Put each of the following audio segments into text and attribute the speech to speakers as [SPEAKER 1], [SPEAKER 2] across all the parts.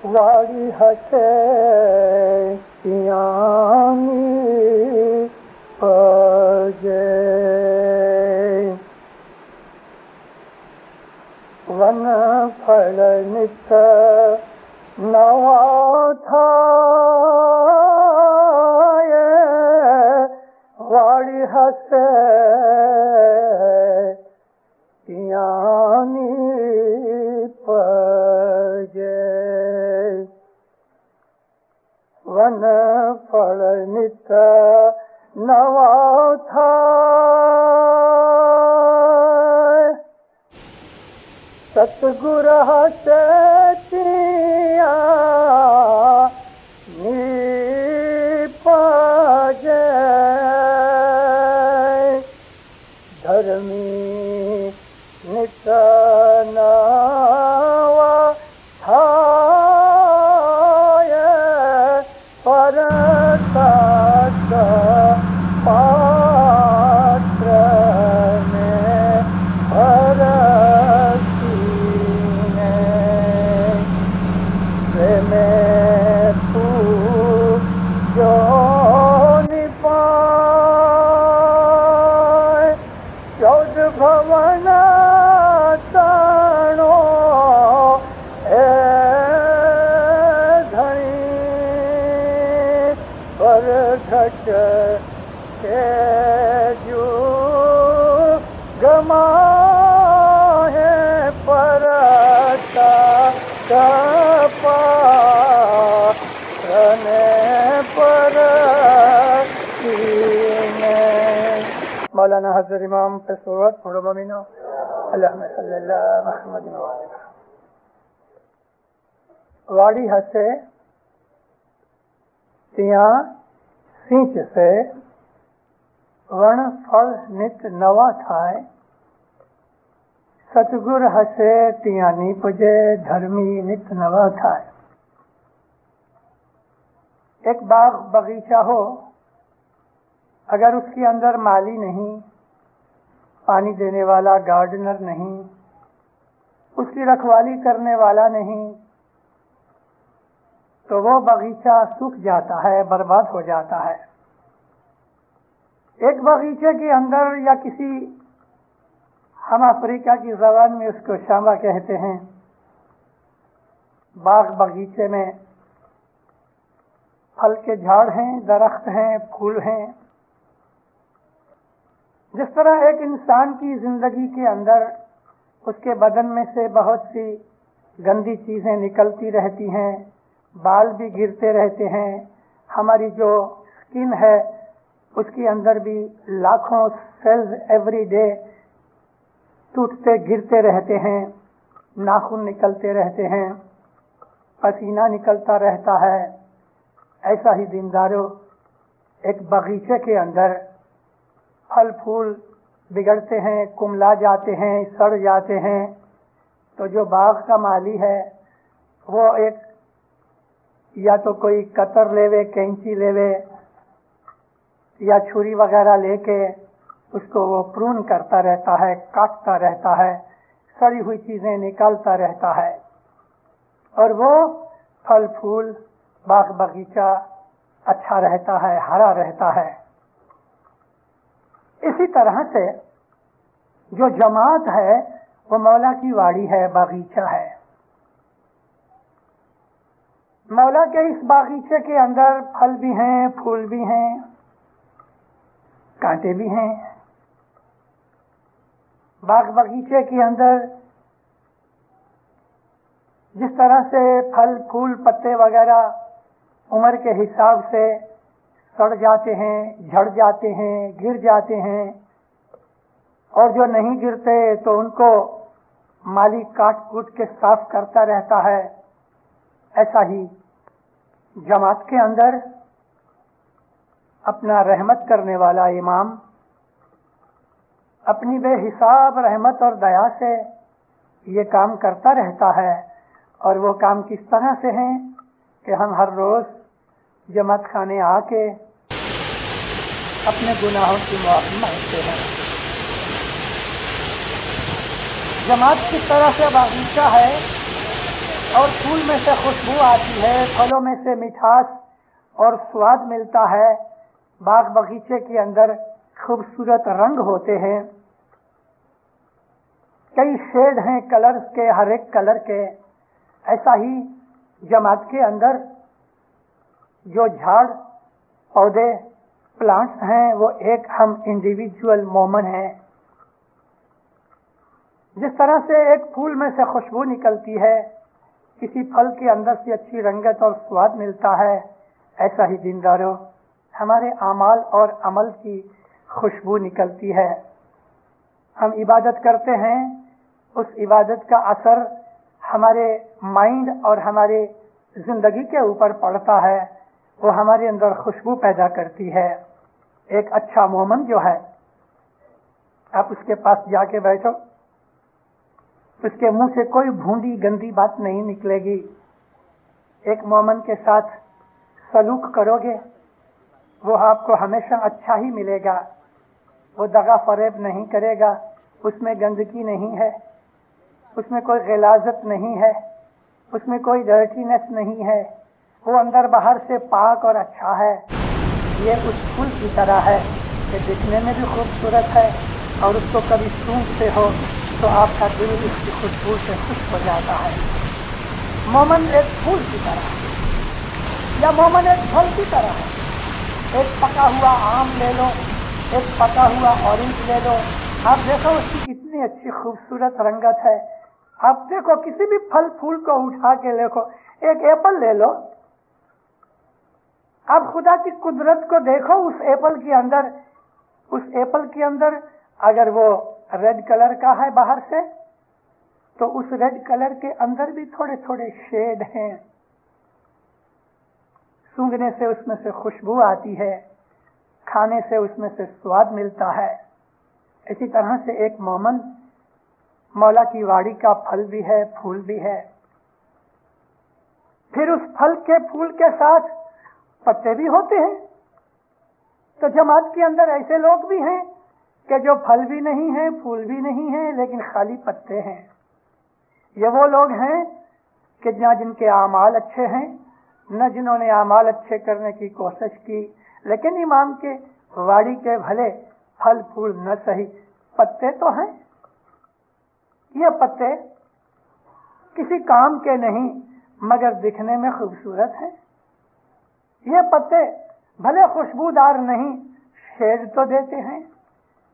[SPEAKER 1] واڑی حسینیانی پجے ون پھل نت نوا تھائے واڑی حسینیانی پجے ون پھل نت نوا تھائے ستگر حسینیانی پجے دھرمی نت نوا تھائے پرتاک پاتر میں پرسینے میں پوجون پائے چود بھون تانو اے دھنی پر گھٹ کے جو گماہے پرتا کپانے پرسینے مولانا حضرت امام پہ صورت پڑھو ممینو اللہم صلی اللہ محمد وعلیہ واڑی ہسے تیاں سینچ سے ون پھل نت نوا تھائے ستگر ہسے تیاں نی پجے دھرمی نت نوا تھائے ایک باغ بغیچہ ہو اگر اس کے اندر مالی نہیں پانی دینے والا گارڈنر نہیں اس کی رکھوالی کرنے والا نہیں تو وہ باغیچہ سوکھ جاتا ہے برباد ہو جاتا ہے ایک باغیچے کے اندر یا کسی ہم افریقہ کی زبان میں اس کو شامبا کہتے ہیں باغ باغیچے میں پھل کے جھاڑ ہیں درخت ہیں پھول ہیں جس طرح ایک انسان کی زندگی کے اندر اس کے بدن میں سے بہت سی گندی چیزیں نکلتی رہتی ہیں بال بھی گرتے رہتے ہیں ہماری جو اسکن ہے اس کے اندر بھی لاکھوں سیلز ایوری ڈے ٹوٹتے گرتے رہتے ہیں ناخن نکلتے رہتے ہیں پسینہ نکلتا رہتا ہے ایسا ہی دیندارو ایک باغیچے کے اندر پھل پھول بگڑتے ہیں کملا جاتے ہیں سڑ جاتے ہیں تو جو باغ کا مالی ہے وہ ایک یا تو کوئی کتر لیوے کینچی لیوے یا چھری وغیرہ لے کے اس کو وہ پرون کرتا رہتا ہے کاٹتا رہتا ہے سڑی ہوئی چیزیں نکالتا رہتا ہے اور وہ پھل پھول باغ باغیچہ اچھا رہتا ہے ہرا رہتا ہے اسی طرح سے جو جماعت ہے وہ مولا کی واڑی ہے باغیچہ ہے مولا کے اس باغیچے کے اندر پھل بھی ہیں پھول بھی ہیں کانٹے بھی ہیں باغ باغیچے کے اندر جس طرح سے پھل پھول پتے وغیرہ عمر کے حساب سے سڑ جاتے ہیں جھڑ جاتے ہیں گر جاتے ہیں اور جو نہیں گرتے تو ان کو مالی کاٹ کوٹ کے صاف کرتا رہتا ہے ایسا ہی جماعت کے اندر اپنا رحمت کرنے والا امام اپنی بے حساب رحمت اور دیا سے یہ کام کرتا رہتا ہے اور وہ کام کس طرح سے ہیں کہ ہم ہر روز جماعت خانے آ کے اپنے گناہوں کی معافی مانگتے ہیں जमात किस तरह से बागीचा है और फूल में से खुशबू आती है, फलों में से मिठास और स्वाद मिलता है। बाग बगीचे के अंदर खूबसूरत रंग होते हैं, कई शेड हैं कलर्स के, हर एक कलर के। ऐसा ही जमात के अंदर जो झाड़ पौधे प्लांट्स हैं वो एक हम इंडिविजुअल मोमेंट हैं। जिस तरह से एक फूल में से खुशबू निकलती है, किसी फल के अंदर से अच्छी रंगत और स्वाद मिलता है, ऐसा ही दीनदारों हमारे आमाल और अमल की खुशबू निकलती है। हम इबादत करते हैं, उस इबादत का असर हमारे माइंड और हमारे जिंदगी के ऊपर पड़ता है, वो हमारे अंदर खुशबू पैदा करती है। एक अच्छा मोमन जो है, आप उसके पास जाके बैठो, उसके मुंह से कोई भूंडी गंदी बात नहीं निकलेगी। एक मोमन के साथ सलूक करोगे, वो आपको हमेशा अच्छा ही मिलेगा। वो दगा फरेब नहीं करेगा, उसमें गंदगी नहीं है, उसमें कोई गिलाजत नहीं है, उसमें कोई डर्टीनेस नहीं है, वो अंदर बाहर से पाक और अच्छा है। ये उस फूल की तरह है कि दिखने में भी खूबसूरत है और उसको कभी सूंघते हो तो आपका दिल इसकी खुशबू से खुश हो जाता है। मोमन एक फूल की तरह है या मोमन एक फल की तरह है। एक पका हुआ आम ले लो, एक पका हुआ ऑरेंज ले लो, आप देखो उसकी कितनी अच्छी खूबसूरत रंगत है। आप देखो किसी भी फल फूल को उठा के देखो, एक एप्पल ले लो, आप खुदा की कुदरत को देखो। उस एप्पल के अंदर अगर वो रेड कलर का है बाहर से, तो उस रेड कलर के अंदर भी थोड़े थोड़े शेड हैं। सूंघने से उसमें से खुशबू आती है, खाने से उसमें से स्वाद मिलता है। इसी तरह से एक मोमन मौला की वाड़ी का फल भी है, फूल भी है। फिर उस फल के फूल के साथ पत्ते भी होते हैं। तो जमात के अंदर ऐसे लोग भी हैं कि जो फल भी नहीं है, फूल भी नहीं है, लेकिन खाली पत्ते हैं। ये वो लोग हैं कि न जिनके आमाल अच्छे हैं, न जिन्होंने आमाल अच्छे करने की कोशिश की, लेकिन इमाम के वाड़ी के भले फल फूल न सही, पत्ते तो हैं। ये पत्ते किसी काम के नहीं मगर दिखने में खूबसूरत हैं। ये पत्ते भले खुशबूदार नहीं, शेड तो देते हैं।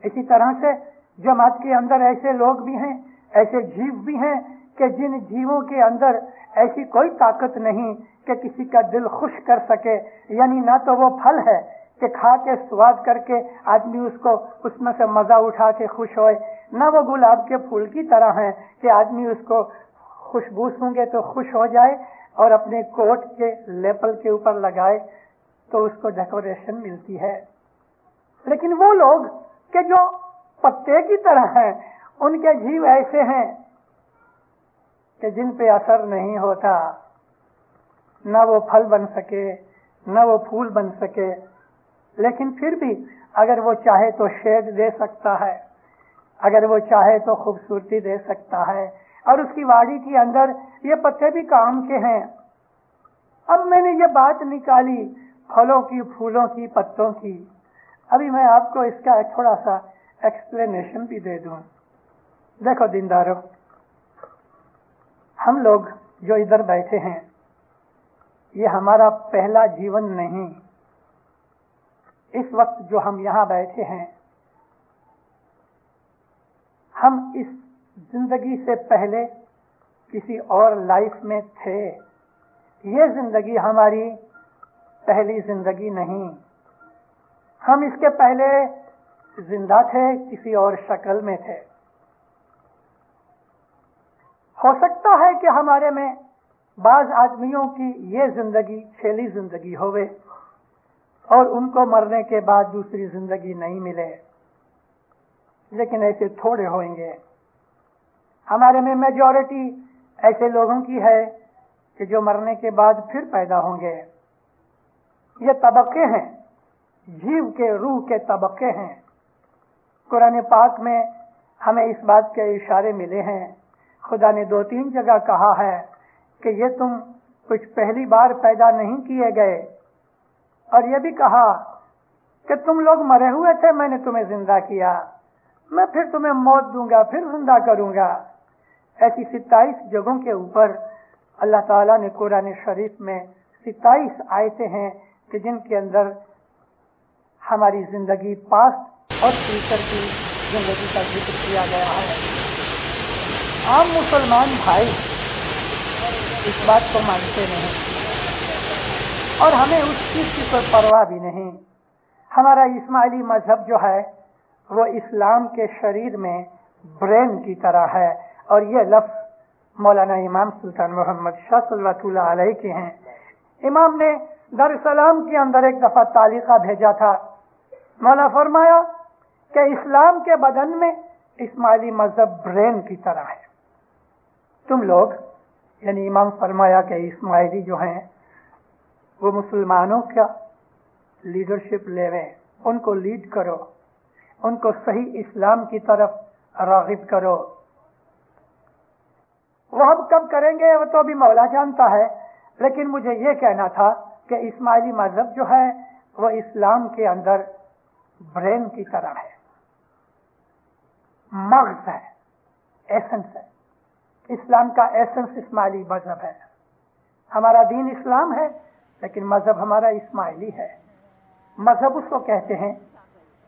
[SPEAKER 1] इसी तरह से जमात के अंदर ऐसे लोग भी हैं, ऐसे जीव भी हैं कि जिन जीवों के अंदर ऐसी कोई ताकत नहीं कि किसी का दिल खुश कर सके। यानी ना तो वो फल है कि खा के स्वाद करके आदमी उसको उसमें से मजा उठा के खुश होए, ना वो गुलाब के फूल की तरह है कि आदमी उसको खुशबू सूंघे तो खुश हो जाए और अपने कोट के लेपल के ऊपर लगाए तो उसको डेकोरेशन मिलती है। लेकिन वो लोग कि जो पत्ते की तरह हैं, उनके जीव ऐसे हैं कि जिन पे असर नहीं होता, न वो फल बन सके, न वो फूल बन सके, लेकिन फिर भी अगर वो चाहे तो शेड दे सकता है, अगर वो चाहे तो खूबसूरती दे सकता है। और उसकी वाड़ी के अंदर ये पत्ते भी काम के हैं। अब मैंने ये बात निकाली फलों की, फूलों की, पत्तों की। अभी मैं आपको इसका थोड़ा सा एक्सप्लेनेशन भी दे दूं। देखो दीनदारों, हम लोग जो इधर बैठे हैं, ये हमारा पहला जीवन नहीं। इस वक्त जो हम यहाँ बैठे हैं, हम इस जिंदगी से पहले किसी और लाइफ में थे। ये जिंदगी हमारी पहली जिंदगी नहीं। हम इसके पहले जिंदा थे, किसी और शक्ल में थे। हो सकता है कि हमारे में बाज आदमियों की ये जिंदगी पहली जिंदगी होवे और उनको मरने के बाद दूसरी जिंदगी नहीं मिले, लेकिन ऐसे थोड़े होंगे। हमारे में मेजॉरिटी ऐसे लोगों की है कि जो मरने के बाद फिर पैदा होंगे। ये तबके हैं, जीव के रूह के तबके हैं। कुरान पाक में हमें इस बात के इशारे मिले हैं। खुदा ने 2-3 जगह कहा है कि ये तुम कुछ पहली बार पैदा नहीं किए गए, और ये भी कहा कि तुम लोग मरे हुए थे, मैंने तुम्हें जिंदा किया, मैं फिर तुम्हें मौत दूंगा, फिर जिंदा करूंगा। ऐसी 27 जगहों के ऊपर अल्लाह ताला ने कुरान शरीफ में 27 आयतें हैं कि जिनके अंदर हमारी जिंदगी पास्ट और फ्यूचर की जिंदगी का जिक्र किया गया है। आम मुसलमान भाई इस बात को मानते नहीं और हमें उस चीज की कोई परवाह भी नहीं। हमारा इस्माइली मजहब जो है वो इस्लाम के शरीर में ब्रेन की तरह है, और ये लफ्ज मौलाना इमाम सुल्तान मोहम्मद शाह सल्लल्लाहु अलैहि के हैं। इमाम ने दरसलाम के अंदर एक दफा तालिका भेजा था। मौला फरमाया कि इस्लाम के बदन में इस्माइली मजहब ब्रेन की तरह है। तुम लोग, यानी इमाम फरमाया कि इस्माइली जो हैं वो मुसलमानों का लीडरशिप लेवें, उनको लीड करो, उनको सही इस्लाम की तरफ रागिब करो। वो हम कब करेंगे वो तो अभी मौला जानता है, लेकिन मुझे ये कहना था कि इस्माइली मजहब जो है वो इस्लाम के अंदर ब्रेन की तरह है, मग़ज़ है, एसेंस है। इस्लाम का एसेंस इस्माइली मजहब है। हमारा दीन इस्लाम है, लेकिन मजहब हमारा इस्माइली है। मजहब उसको कहते हैं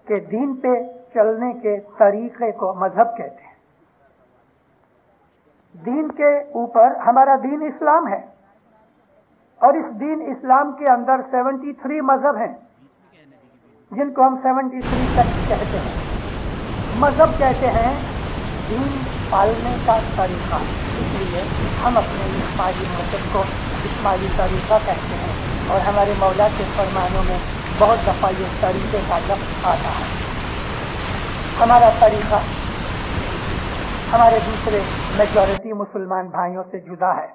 [SPEAKER 1] कि दीन पे चलने के तरीके को मजहब कहते हैं। दीन के ऊपर हमारा दीन इस्लाम है, और इस दीन इस्लाम के अंदर 73 मजहब हैं, जिनको हम 73 सेक्ट कहते हैं। मजहब कहते हैं दीन पालने का तरीका, इसलिए हम अपने इस्माइली मजहब को इस्माइली तरीका कहते हैं, और हमारे मौला के फरमानों में बहुत दफा ये तरीके का लफ्ज़ आता है। हमारा तरीका हमारे दूसरे मेजॉरिटी मुसलमान भाइयों से जुदा है।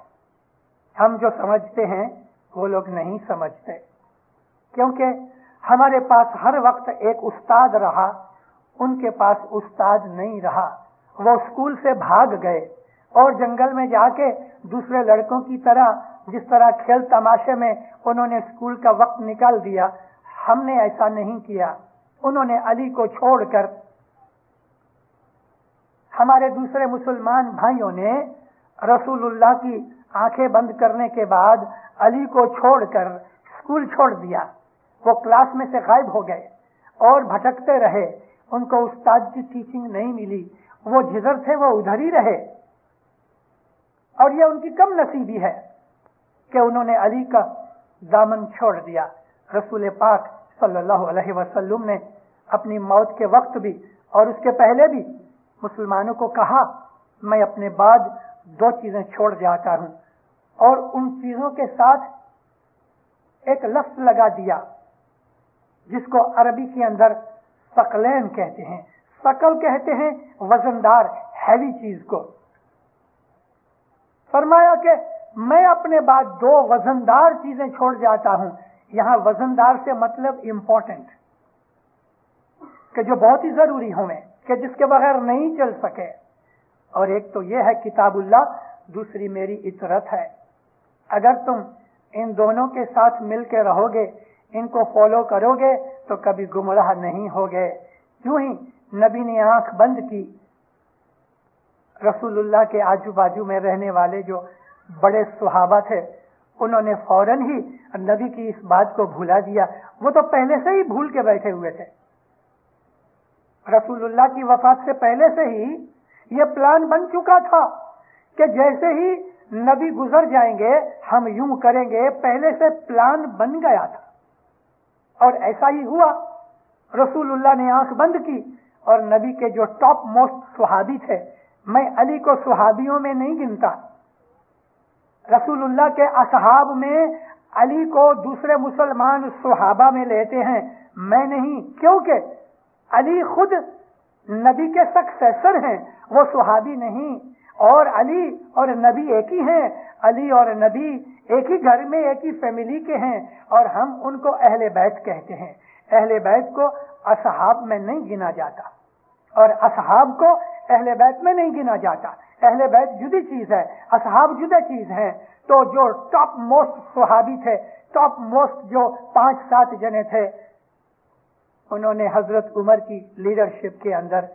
[SPEAKER 1] हम जो समझते हैं वो लोग नहीं समझते, क्योंकि हमारे पास हर वक्त एक उस्ताद रहा, उनके पास उस्ताद नहीं रहा। वो स्कूल से भाग गए और जंगल में जाके दूसरे लड़कों की तरह, जिस तरह खेल तमाशे में उन्होंने स्कूल का वक्त निकाल दिया, हमने ऐसा नहीं किया। उन्होंने अली को छोड़कर, हमारे दूसरे मुसलमान भाइयों ने रसूलुल्लाह की आंखें बंद करने के बाद अली को छोड़कर स्कूल छोड़ दिया। वो क्लास में से गायब हो गए और भटकते रहे, उनको उस्ताद की टीचिंग नहीं मिली, वो जिधर थे वो उधर ही रहे। और ये उनकी कम नसीबी है कि उन्होंने अली का दामन छोड़ दिया। रसूल पाक सल्लल्लाहु अलैहि वसल्लम ने अपनी मौत के वक्त भी और उसके पहले भी मुसलमानों को कहा, मैं अपने बाद 2 चीजें छोड़ जाता हूं, और उन चीजों के साथ एक लफ्ज लगा दिया जिसको अरबी के अंदर सकलैन कहते हैं। सकल कहते हैं वजनदार, हैवी चीज को। फरमाया कि मैं अपने बाद 2 वजनदार चीजें छोड़ जाता हूं। यहां वजनदार से मतलब इंपॉर्टेंट, कि जो बहुत ही जरूरी हों, कि जिसके बगैर नहीं चल सके। और एक तो यह है किताबुल्लाह, दूसरी मेरी इतरत है। अगर तुम इन दोनों के साथ मिलकर रहोगे, इनको फॉलो करोगे, तो कभी गुमराह नहीं होगे। यूं ही नबी ने आंख बंद की, रसूलुल्लाह के आजू बाजू में रहने वाले जो बड़े सुहाबा थे, उन्होंने फौरन ही नबी की इस बात को भुला दिया। वो तो पहले से ही भूल के बैठे हुए थे। रसूलुल्लाह की वफात से पहले से ही ये प्लान बन चुका था कि जैसे ही नबी गुजर जाएंगे हम यूं करेंगे। पहले से प्लान बन गया था, और ऐसा ही हुआ। रसूलुल्लाह ने आंख बंद की, और नबी के जो टॉप मोस्ट सुहाबी थे, मैं अली को सुहाबियों में नहीं गिनता, रसूलुल्लाह के असहाब में अली को दूसरे मुसलमान सुहाबा में लेते हैं, मैं नहीं। क्योंकि अली खुद नबी के सक्सेसर हैं, वो सुहाबी नहीं। और अली और नबी एक ही हैं। अली और नबी एक ही घर में, एक ही फैमिली के हैं, और हम उनको अहले बैत कहते हैं। अहले बैत को असहाब में नहीं गिना जाता, और असहाब को اہل بیت میں نہیں گنا جاتا. اہل بیت جدی چیز ہے, اصحاب جدہ چیز ہیں. تو جو ٹاپ موسٹ صحابی تھے, ٹاپ موسٹ جو 5-7 جنے تھے, انہوں نے حضرت عمر کی لیڈرشپ کے اندر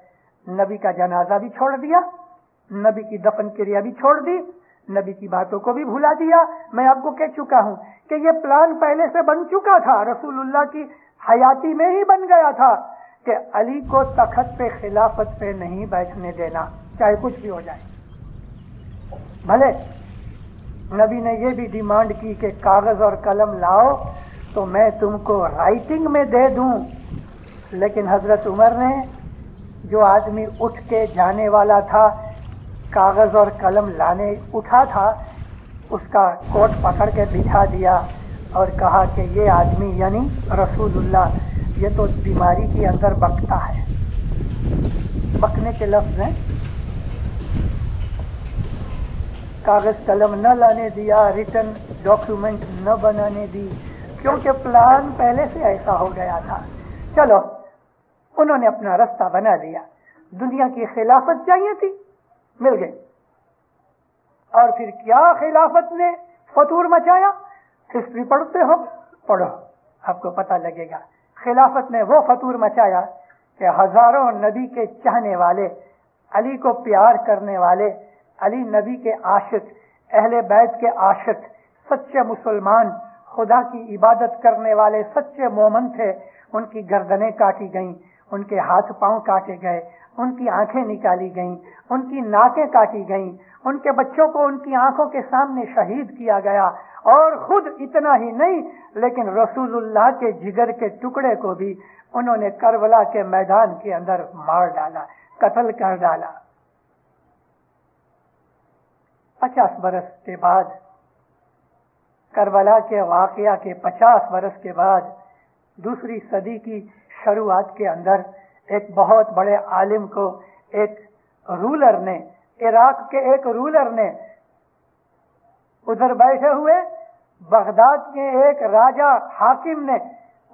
[SPEAKER 1] نبی کا جنازہ بھی چھوڑ دیا, نبی کی دفن کریا بھی چھوڑ دی, نبی کی باتوں کو بھی بھلا دیا. میں آپ کو کہہ چکا ہوں کہ یہ پلان پہلے سے بن چکا تھا, رسول اللہ کی حیاتی میں ہی بن گیا تھا کہ علی کو تخت پہ, خلافت پہ نہیں بیٹھنے دینا, چاہے کچھ بھی ہو جائے. بھلے نبی نے یہ بھی ڈیمانڈ کی کہ کاغذ اور قلم لاؤ تو میں تم کو رائٹنگ میں دے دوں, لیکن حضرت عمر نے, جو آدمی اٹھ کے جانے والا تھا, کاغذ اور قلم لانے اٹھا تھا, اس کا کوٹ پکڑ کے بٹھا دیا اور کہا کہ یہ آدمی یعنی رسول اللہ یہ تو بیماری کے اندر بکتا ہے. بکنے کے لفظ ہیں, کاغذ قلم نہ لانے دیا, ریٹن ڈاکیومنٹ نہ بنانے دی, کیونکہ پلان پہلے سے ایسا ہو گیا تھا. چلو انہوں نے اپنا رستہ بنا لیا. دنیا کی خلافت چاہیے تھی, مل گئی. اور پھر کیا خلافت نے فتور مچایا؟ ہسٹری پڑھتے ہو, پڑھو, آپ کو پتہ لگے گا. خلافت نے وہ فتور مچایا کہ ہزاروں نبی کے چاہنے والے, علی کو پیار کرنے والے, علی نبی کے عاشق, اہل بیت کے عاشق, سچے مسلمان, خدا کی عبادت کرنے والے سچے مومن تھے. ان کی گردنیں کاٹی گئیں, ان کے ہاتھ پاؤں کاٹے گئے, ان کی آنکھیں نکالی گئیں, ان کی ناکیں کاٹی گئیں, ان کے بچوں کو ان کی آنکھوں کے سامنے شہید کیا گیا. اور خود اتنا ہی نہیں, لیکن رسول اللہ کے جگر کے ٹکڑے کو بھی انہوں نے کربلا کے میدان کے اندر مار ڈالا, قتل کر ڈالا. 50 برس کے بعد, کربلا کے واقعہ کے 50 برس کے بعد, دوسری صدی کی شروعات کے اندر ایک بہت بڑے عالم کو ایک رولر نے, عراق کے ایک رولر نے, ادھر بیٹھے ہوئے بغداد کے ایک راجہ حاکم نے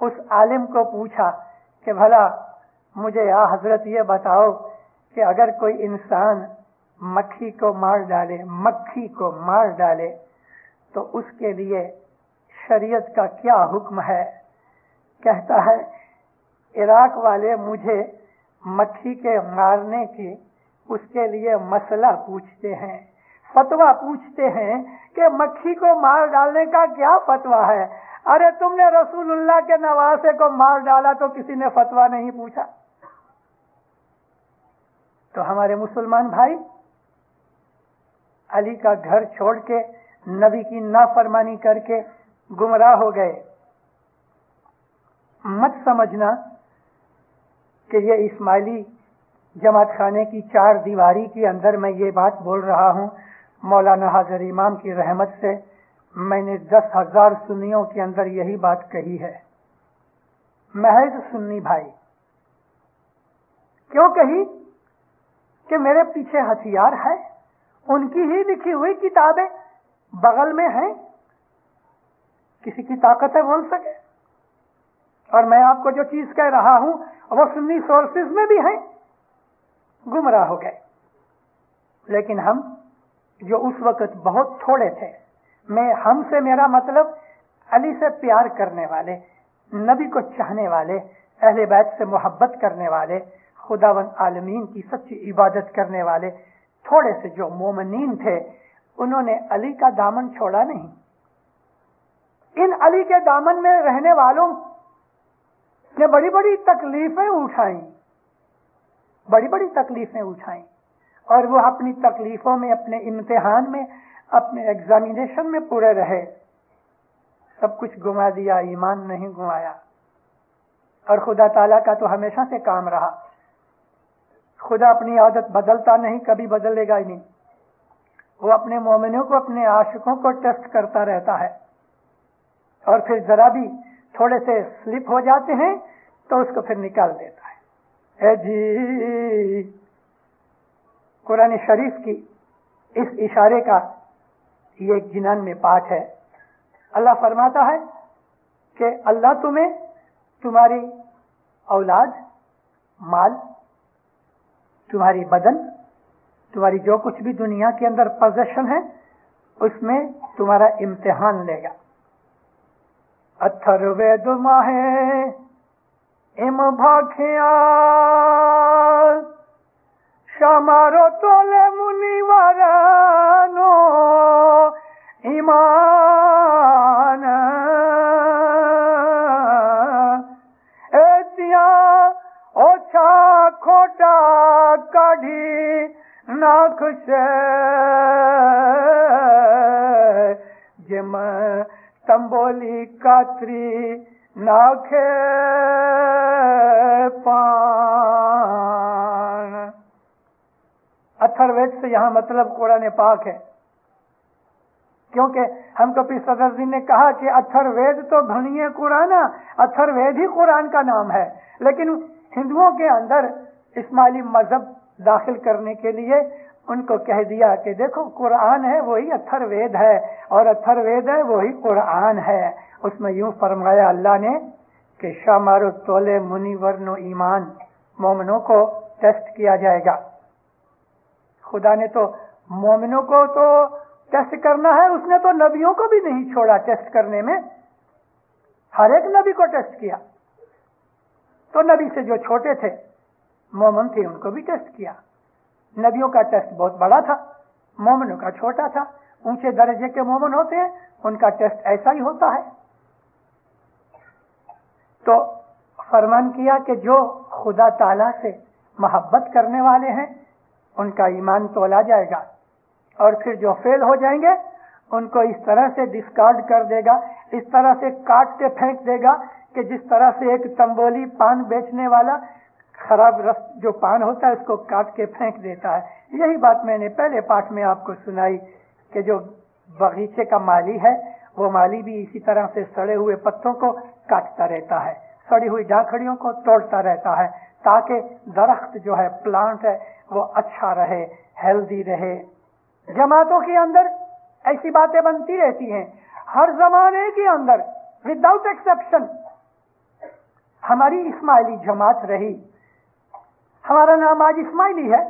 [SPEAKER 1] اس عالم کو پوچھا کہ بھلا مجھے یا حضرت یہ بتاؤ کہ اگر کوئی انسان مکھی کو مار ڈالے تو اس کے لیے شریعت کا کیا حکم ہے؟ کہتا ہے عراق والے مجھے مکھی کے مارنے کی اس کے لیے مسئلہ پوچھتے ہیں, فتویٰ پوچھتے ہیں کہ مکھی کو مار ڈالنے کا کیا فتویٰ ہے. ارے تم نے رسول اللہ کے نواسے کو مار ڈالا تو کسی نے فتویٰ نہیں پوچھا. تو ہمارے مسلمان بھائی علی کا گھر چھوڑ کے نبی کی نافرمانی کر کے گمراہ ہو گئے. مت سمجھنا کہ یہ اسماعیلی جماعت خانے کی 4 دیواری کے اندر میں یہ بات بول رہا ہوں. مولانا حاضر امام کی رحمت سے میں نے 10,000 سنیوں کے اندر یہی بات کہی ہے. محض سنی بھائی کیوں کہی کہ میرے پیچھے ہتھیار ہے, ان کی ہی لکھی ہوئی کتابیں بغل میں ہیں, کسی کی طاقت ہے بول سکے. اور میں آپ کو جو چیز کہہ رہا ہوں وہ سنی سورسز میں بھی ہیں. گمراہ ہو گئے. لیکن ہم جو اس وقت بہت تھوڑے تھے, ہم سے میرا مطلب علی سے پیار کرنے والے, نبی کو چاہنے والے, اہل بیت سے محبت کرنے والے, خداوند عالمین کی سچی عبادت کرنے والے تھوڑے سے جو مومنین تھے, انہوں نے علی کا دامن چھوڑا نہیں. ان علی کے دامن میں رہنے والوں نے بڑی بڑی تکلیفیں اٹھائیں, اور وہ اپنی تکلیفوں میں, اپنے امتحان میں, اپنے ایگزامینیشن میں پورے رہے. سب کچھ گما دیا, ایمان نہیں گمایا. اور خدا تعالیٰ کا تو ہمیشہ سے کام رہا, خدا اپنی عادت بدلتا نہیں, کبھی بدلے گا ہی نہیں. وہ اپنے مومنوں کو, اپنے عاشقوں کو ٹیسٹ کرتا رہتا ہے, اور پھر ذرا بھی تھوڑے سے سلپ ہو جاتے ہیں تو اس کو پھر نکال دیتا ہے. اے جی, قرآن شریف کی اس اشارے کا یہ ایک جنان میں پاٹ ہے. اللہ فرماتا ہے کہ اللہ تمہیں تمہاری اولاد, مال, तुम्हारी बदन, तुम्हारी जो कुछ भी दुनिया के अंदर पोजेशन है, उसमें तुम्हारा इम्तिहान लेगा। अथर्वेद माहे इम भाखिया शमारो तोले मुनिवरनो ईमान एतिया ओछा खोटा काढ़ी नाख से जिम तंबोली कातरी नाखे पान। अथर्ववेद से यहाँ मतलब कुरान पाक है, क्योंकि हमको पीर सदरुद्दीन ने कहा कि अथर्ववेद तो घनिये कुरान, अथर्ववेद ही कुरान का नाम है। लेकिन हिंदुओं के अंदर इस्माइली मजहब दाखिल करने के लिए उनको कह दिया कि देखो कुरान है वही अथर्ववेद है, और अथर्ववेद है वही कुरान है। उसमें यूं फरमाया अल्लाह ने कि शामारो तोले मुनिवरनो ईमान, मोमिनों को टेस्ट किया जाएगा। खुदा ने तो मोमिनों को तो टेस्ट करना है, उसने तो नबियों को भी नहीं छोड़ा टेस्ट करने में, हर एक नबी को टेस्ट किया। तो नबी से जो छोटे थे मोमिन थे उनको भी टेस्ट किया। नबियों का टेस्ट बहुत बड़ा था, मोमिनों का छोटा था। ऊंचे दर्जे के मोमिन होते हैं उनका टेस्ट ऐसा ही होता है। तो फरमान किया कि जो खुदा ताला से मोहब्बत करने वाले हैं उनका ईमान तोला जाएगा, और फिर जो फेल हो जाएंगे उनको इस तरह से डिस्कार्ड कर देगा, इस तरह से काट के फेंक देगा कि जिस तरह से एक तंबोली पान बेचने वाला खराब रस जो पान होता है उसको काट के फेंक देता है। यही बात मैंने पहले पाठ में आपको सुनाई कि जो बगीचे का माली है वो माली भी इसी तरह से सड़े हुए पत्तों को काटता रहता है, सड़ी हुई झाखड़ियों को तोड़ता रहता है, ताकि दरख्त जो है, प्लांट है, वो अच्छा रहे, हेल्दी रहे। जमातों के अंदर ऐसी बातें बनती रहती हैं हर जमाने के अंदर, विदाउट एक्सेप्शन। हमारी इस्माइली जमात रही, हमारा नाम आज इस्माइली है।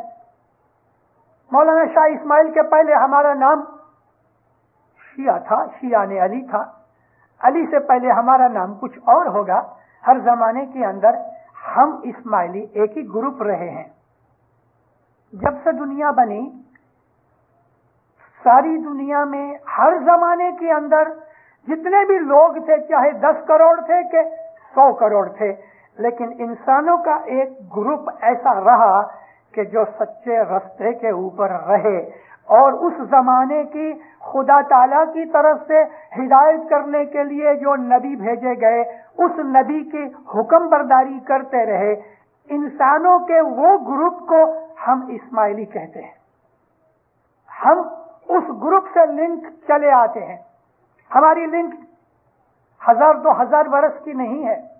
[SPEAKER 1] मौलाना शाह इस्माइल के पहले हमारा नाम शिया था, शिया ने अली था, अली से पहले हमारा नाम कुछ और होगा। हर जमाने के अंदर हम इस्माइली एक ही ग्रुप रहे हैं। जब से दुनिया बनी, सारी दुनिया में हर जमाने के अंदर जितने भी लोग थे, चाहे 10 करोड़ थे कि 100 करोड़ थे, लेकिन इंसानों का एक ग्रुप ऐसा रहा कि जो सच्चे रास्ते के ऊपर रहे, और उस जमाने की खुदा ताला की तरफ से हिदायत करने के लिए जो नबी भेजे गए उस नबी की हुक्म बर्दारी करते रहे। इंसानों के वो ग्रुप को हम इस्माइली कहते हैं। हम उस ग्रुप से लिंक चले आते हैं। हमारी लिंक 1000-2000 वर्ष की नहीं है।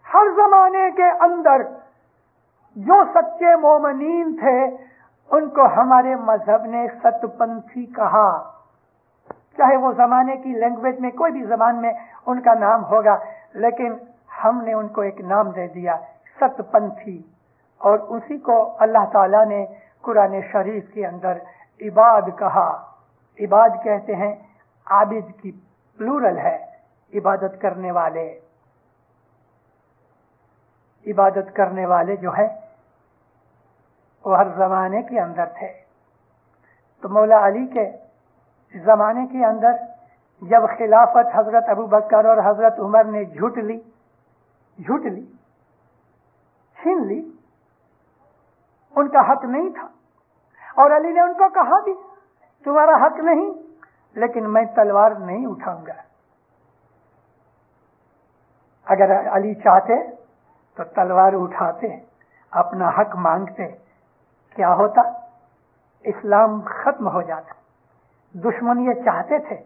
[SPEAKER 1] हर जमाने के अंदर जो सच्चे मोमिनीन थे उनको हमारे मजहब ने सतपंथी कहा, चाहे वो जमाने की लैंग्वेज में कोई भी जबान में उनका नाम होगा, लेकिन हमने उनको एक नाम दे दिया, सतपंथी। और उसी को अल्लाह ताला ने कुरान शरीफ के अंदर इबाद कहा। इबाद कहते हैं, आबिद की प्लूरल है, इबादत करने वाले। इबादत करने वाले जो है वो हर जमाने के अंदर थे। तो मौला अली के जमाने के अंदर जब खिलाफत हजरत अबू बकर और हजरत उमर ने झूठ ली, छीन ली, उनका हक नहीं था, और अली ने उनको कहा भी तुम्हारा हक नहीं, लेकिन मैं तलवार नहीं उठाऊंगा। अगर अली चाहते तो तलवार उठाते, अपना हक मांगते, क्या होता? इस्लाम खत्म हो जाता। दुश्मन ये चाहते थे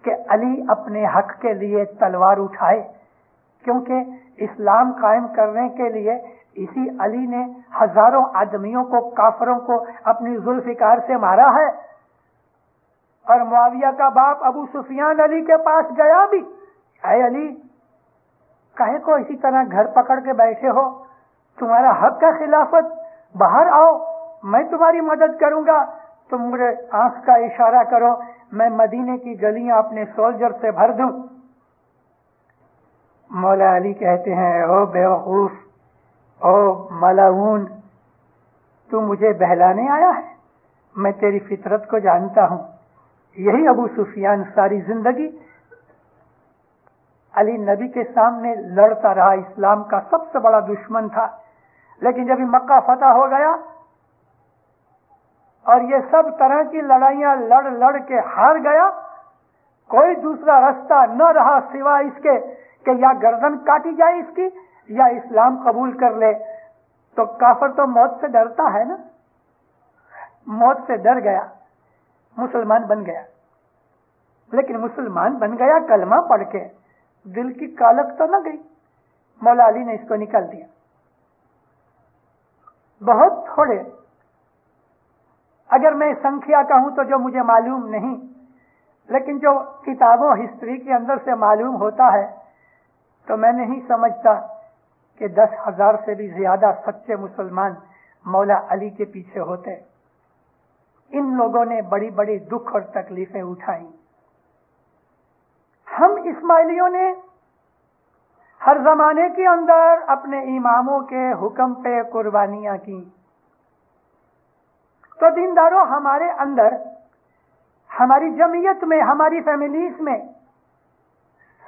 [SPEAKER 1] कि अली अपने हक के लिए तलवार उठाए, क्योंकि इस्लाम कायम करने के लिए इसी अली ने हजारों आदमियों को, काफरों को अपनी जुल्फिकार से मारा है। और मुआविया का बाप अबू सुफियान अली के पास गया भी, ऐ अली, काहे को इसी तरह घर पकड़ के बैठे हो? तुम्हारा हक का खिलाफत बाहर आओ, मैं तुम्हारी मदद करूंगा, तुम मुझे आंख का इशारा करो, मैं मदीने की गलियां अपने सोल्जर से भर दूं। मौला अली कहते हैं, ओ बेवकूफ, ओ मलाऊन, तू मुझे बहलाने आया है? मैं तेरी फितरत को जानता हूं। यही अबू सुफियान सारी जिंदगी अली नबी के सामने लड़ता रहा, इस्लाम का सबसे बड़ा दुश्मन था। लेकिन जब मक्का फतह हो गया और ये सब तरह की लड़ाइयां लड़ लड़ के हार गया, कोई दूसरा रास्ता न रहा सिवा इसके कि या गर्दन काटी जाए इसकी या इस्लाम कबूल कर ले। तो काफिर तो मौत से डरता है ना, मौत से डर गया, मुसलमान बन गया। लेकिन मुसलमान बन गया कलमा पढ़ के, दिल की कालक तो न गई। मौला अली ने इसको निकाल दिया। बहुत थोड़े, अगर मैं संख्या कहूं तो जो मुझे मालूम नहीं, लेकिन जो किताबों हिस्ट्री के अंदर से मालूम होता है, तो मैं नहीं समझता कि 10,000 से भी ज्यादा सच्चे मुसलमान मौला अली के पीछे होते। इन लोगों ने बड़ी बड़ी दुख और तकलीफें उठाई। हम इस्माइलियों ने हर जमाने के अंदर अपने इमामों के हुक्म पे कुर्बानियां की। तो दीनदारों, हमारे अंदर, हमारी जमीयत में, हमारी फैमिलीज में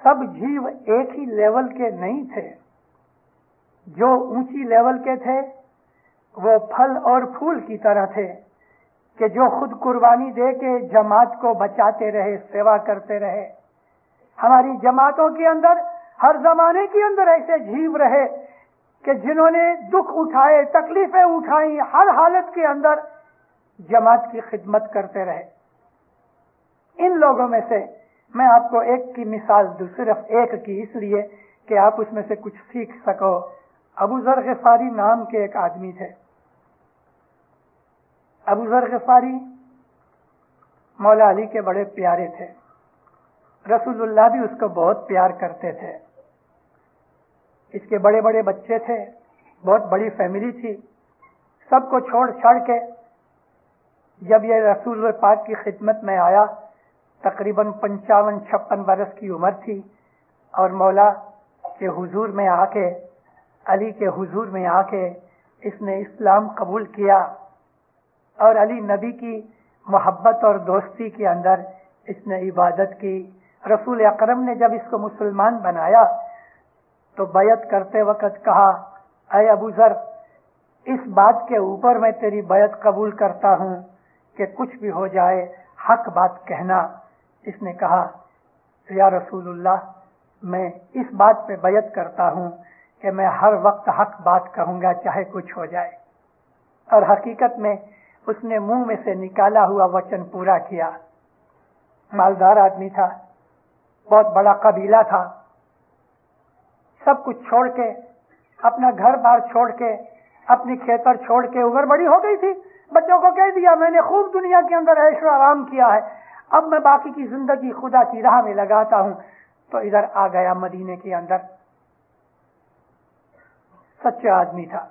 [SPEAKER 1] सब जीव एक ही लेवल के नहीं थे। जो ऊंची लेवल के थे वो फल और फूल की तरह थे कि जो खुद कुर्बानी दे के जमात को बचाते रहे, सेवा करते रहे। हमारी जमातों के अंदर हर जमाने के अंदर ऐसे जीव रहे कि जिन्होंने दुख उठाए, तकलीफें उठाई, हर हालत के अंदर जमात की खिदमत करते रहे। इन लोगों में से मैं आपको एक की मिसाल दूं, सिर्फ एक की, इसलिए कि आप उसमें से कुछ सीख सको। अबू ज़र ग़िफ़ारी नाम के एक आदमी थे। अबू ज़र ग़िफ़ारी मौला अली के बड़े प्यारे थे। रसूलुल्लाह भी उसको बहुत प्यार करते थे। इसके बड़े बड़े बच्चे थे, बहुत बड़ी फैमिली थी। सबको छोड़ छाड़ के जब ये रसूल पाक की खिदमत में आया, तकरीबन 55-56 बरस की उम्र थी, और मौला के हुजूर में आके, अली के हुजूर में आके इसने इस्लाम कबूल किया और अली नबी की मोहब्बत और दोस्ती के अंदर इसने इबादत की। रसूल अकरम ने जब इसको मुसलमान बनाया तो बैत करते वक्त कहा, ऐ अबू ज़र, इस बात के ऊपर मैं तेरी बैत कबूल करता हूं कि कुछ भी हो जाए हक बात कहना। इसने कहा, या रसूलुल्लाह, मैं इस बात पे बैत करता हूं कि मैं हर वक्त हक बात कहूंगा चाहे कुछ हो जाए। और हकीकत में उसने मुंह में से निकाला हुआ वचन पूरा किया। मालदार आदमी था, बहुत बड़ा कबीला था। सब कुछ छोड़ के, अपना घर बार छोड़ के, अपनी खेतर छोड़ के, उम्र बड़ी हो गई थी। बच्चों को कह दिया, मैंने खूब दुनिया के अंदर ऐश आराम किया है, अब मैं बाकी की जिंदगी खुदा की राह में लगाता हूं। तो इधर आ गया मदीने के अंदर। सच्चा आदमी था,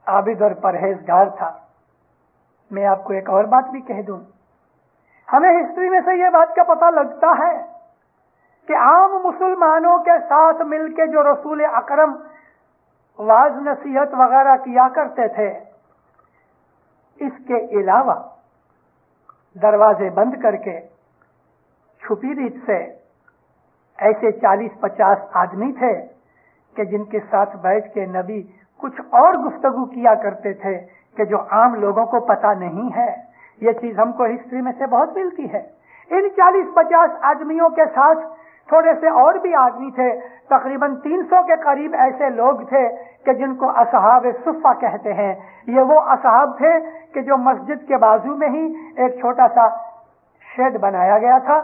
[SPEAKER 1] आबिद और परहेजगार था। मैं आपको एक और बात भी कह दूं, हमें हिस्ट्री में से यह बात का पता लगता है कि आम मुसलमानों के साथ मिलके जो रसूल अकरम वाज नसीहत वगैरह किया करते थे, इसके अलावा दरवाजे बंद करके छुपी रीत से ऐसे 40-50 आदमी थे कि जिनके साथ बैठ के नबी कुछ और गुफ्तगू किया करते थे कि जो आम लोगों को पता नहीं है। ये चीज हमको हिस्ट्री में से बहुत मिलती है। इन 40-50 आदमियों के साथ थोड़े से और भी आदमी थे, तकरीबन 300 के करीब ऐसे लोग थे कि जिनको असहाब सुफ़ा कहते हैं। ये वो असहाब थे कि जो मस्जिद के बाजू में ही एक छोटा सा शेड बनाया गया था।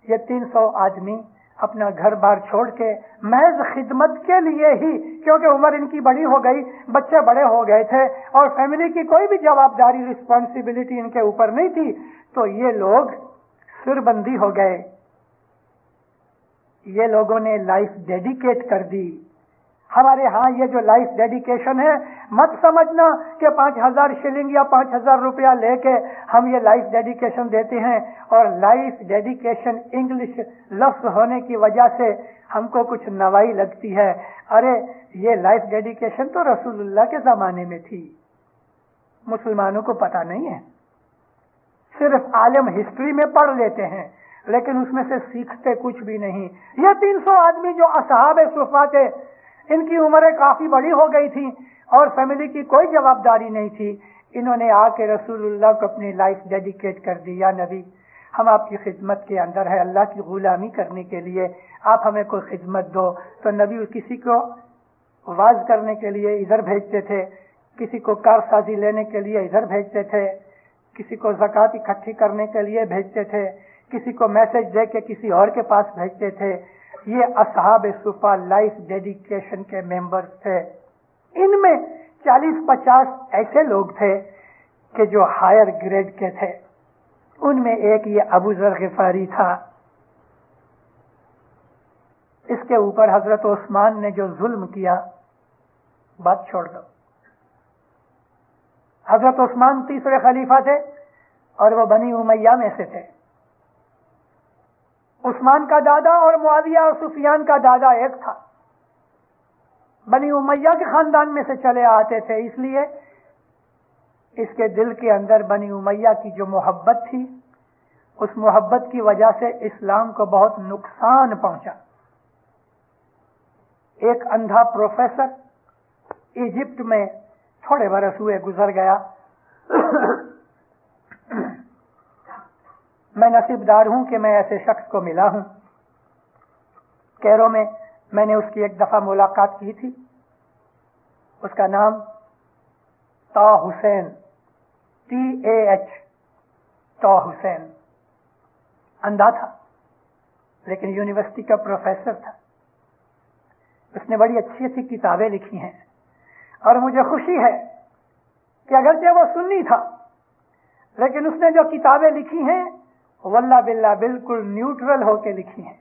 [SPEAKER 1] ये 300 आदमी अपना घर बार छोड़ के महज खिदमत के लिए ही, क्योंकि उम्र इनकी बड़ी हो गई, बच्चे बड़े हो गए थे और फैमिली की कोई भी जवाबदारी, रिस्पॉन्सिबिलिटी इनके ऊपर नहीं थी, तो ये लोग सुरबंदी हो गए। ये लोगों ने लाइफ डेडिकेट कर दी। हमारे यहाँ ये जो लाइफ डेडिकेशन है, मत समझना कि 5,000 शिलिंग या 5,000 रुपया लेके हम ये लाइफ डेडिकेशन देते हैं, और लाइफ डेडिकेशन इंग्लिश लफ्ज होने की वजह से हमको कुछ नवाई लगती है। अरे ये लाइफ डेडिकेशन तो रसूलुल्लाह के जमाने में थी, मुसलमानों को पता नहीं है, सिर्फ आलम हिस्ट्री में पढ़ लेते हैं, लेकिन उसमें से सीखते कुछ भी नहीं। ये 300 आदमी जो असहाबे सुफ़ा थे, इनकी उम्रें काफी बड़ी हो गई थी और फैमिली की कोई जवाबदारी नहीं थी। इन्होंने आके रसूलुल्लाह को अपनी लाइफ डेडिकेट कर दी। या नबी, हम आपकी खिदमत के अंदर है, अल्लाह की गुलामी करने के लिए आप हमें कोई खिदमत दो। तो नबी किसी को वाज करने के लिए इधर भेजते थे, किसी को कारसाजी लेने के लिए इधर भेजते थे, किसी को ज़कात इकट्ठी करने के लिए भेजते थे, किसी को मैसेज दे के किसी और के पास भेजते थे। ये असहाबे सुफ़ा लाइफ डेडिकेशन के मेंबर्स थे। इनमें 40-50 ऐसे लोग थे कि जो हायर ग्रेड के थे। उनमें एक ये अबू ज़र ग़िफ़ारी था। इसके ऊपर हजरत उस्मान ने जो जुल्म किया, बात छोड़ दो। हजरत उस्मान तीसरे खलीफा थे और वो बनी उमैया में से थे। उस्मान का दादा और मुआविया और सुफियान का दादा एक था। बनी उमैया के खानदान में से चले आते थे, इसलिए इसके दिल के अंदर बनी उमैया की जो मोहब्बत थी, उस मोहब्बत की वजह से इस्लाम को बहुत नुकसान पहुंचा। एक अंधा प्रोफेसर इजिप्ट में थोड़े बरस हुए गुजर गया। मैं नसीबदार हूं कि मैं ऐसे शख्स को मिला हूं। कैरो में मैंने उसकी एक दफा मुलाकात की थी। उसका नाम ता हुसैन, TAH, ता हुसैन। अंधा था लेकिन यूनिवर्सिटी का प्रोफेसर था। उसने बड़ी अच्छी अच्छी किताबें लिखी हैं और मुझे खुशी है कि अगरचे वो सुन्नी था, लेकिन उसने जो किताबें लिखी हैं वल्ला बिल्ला बिल्कुल न्यूट्रल होके लिखी हैं।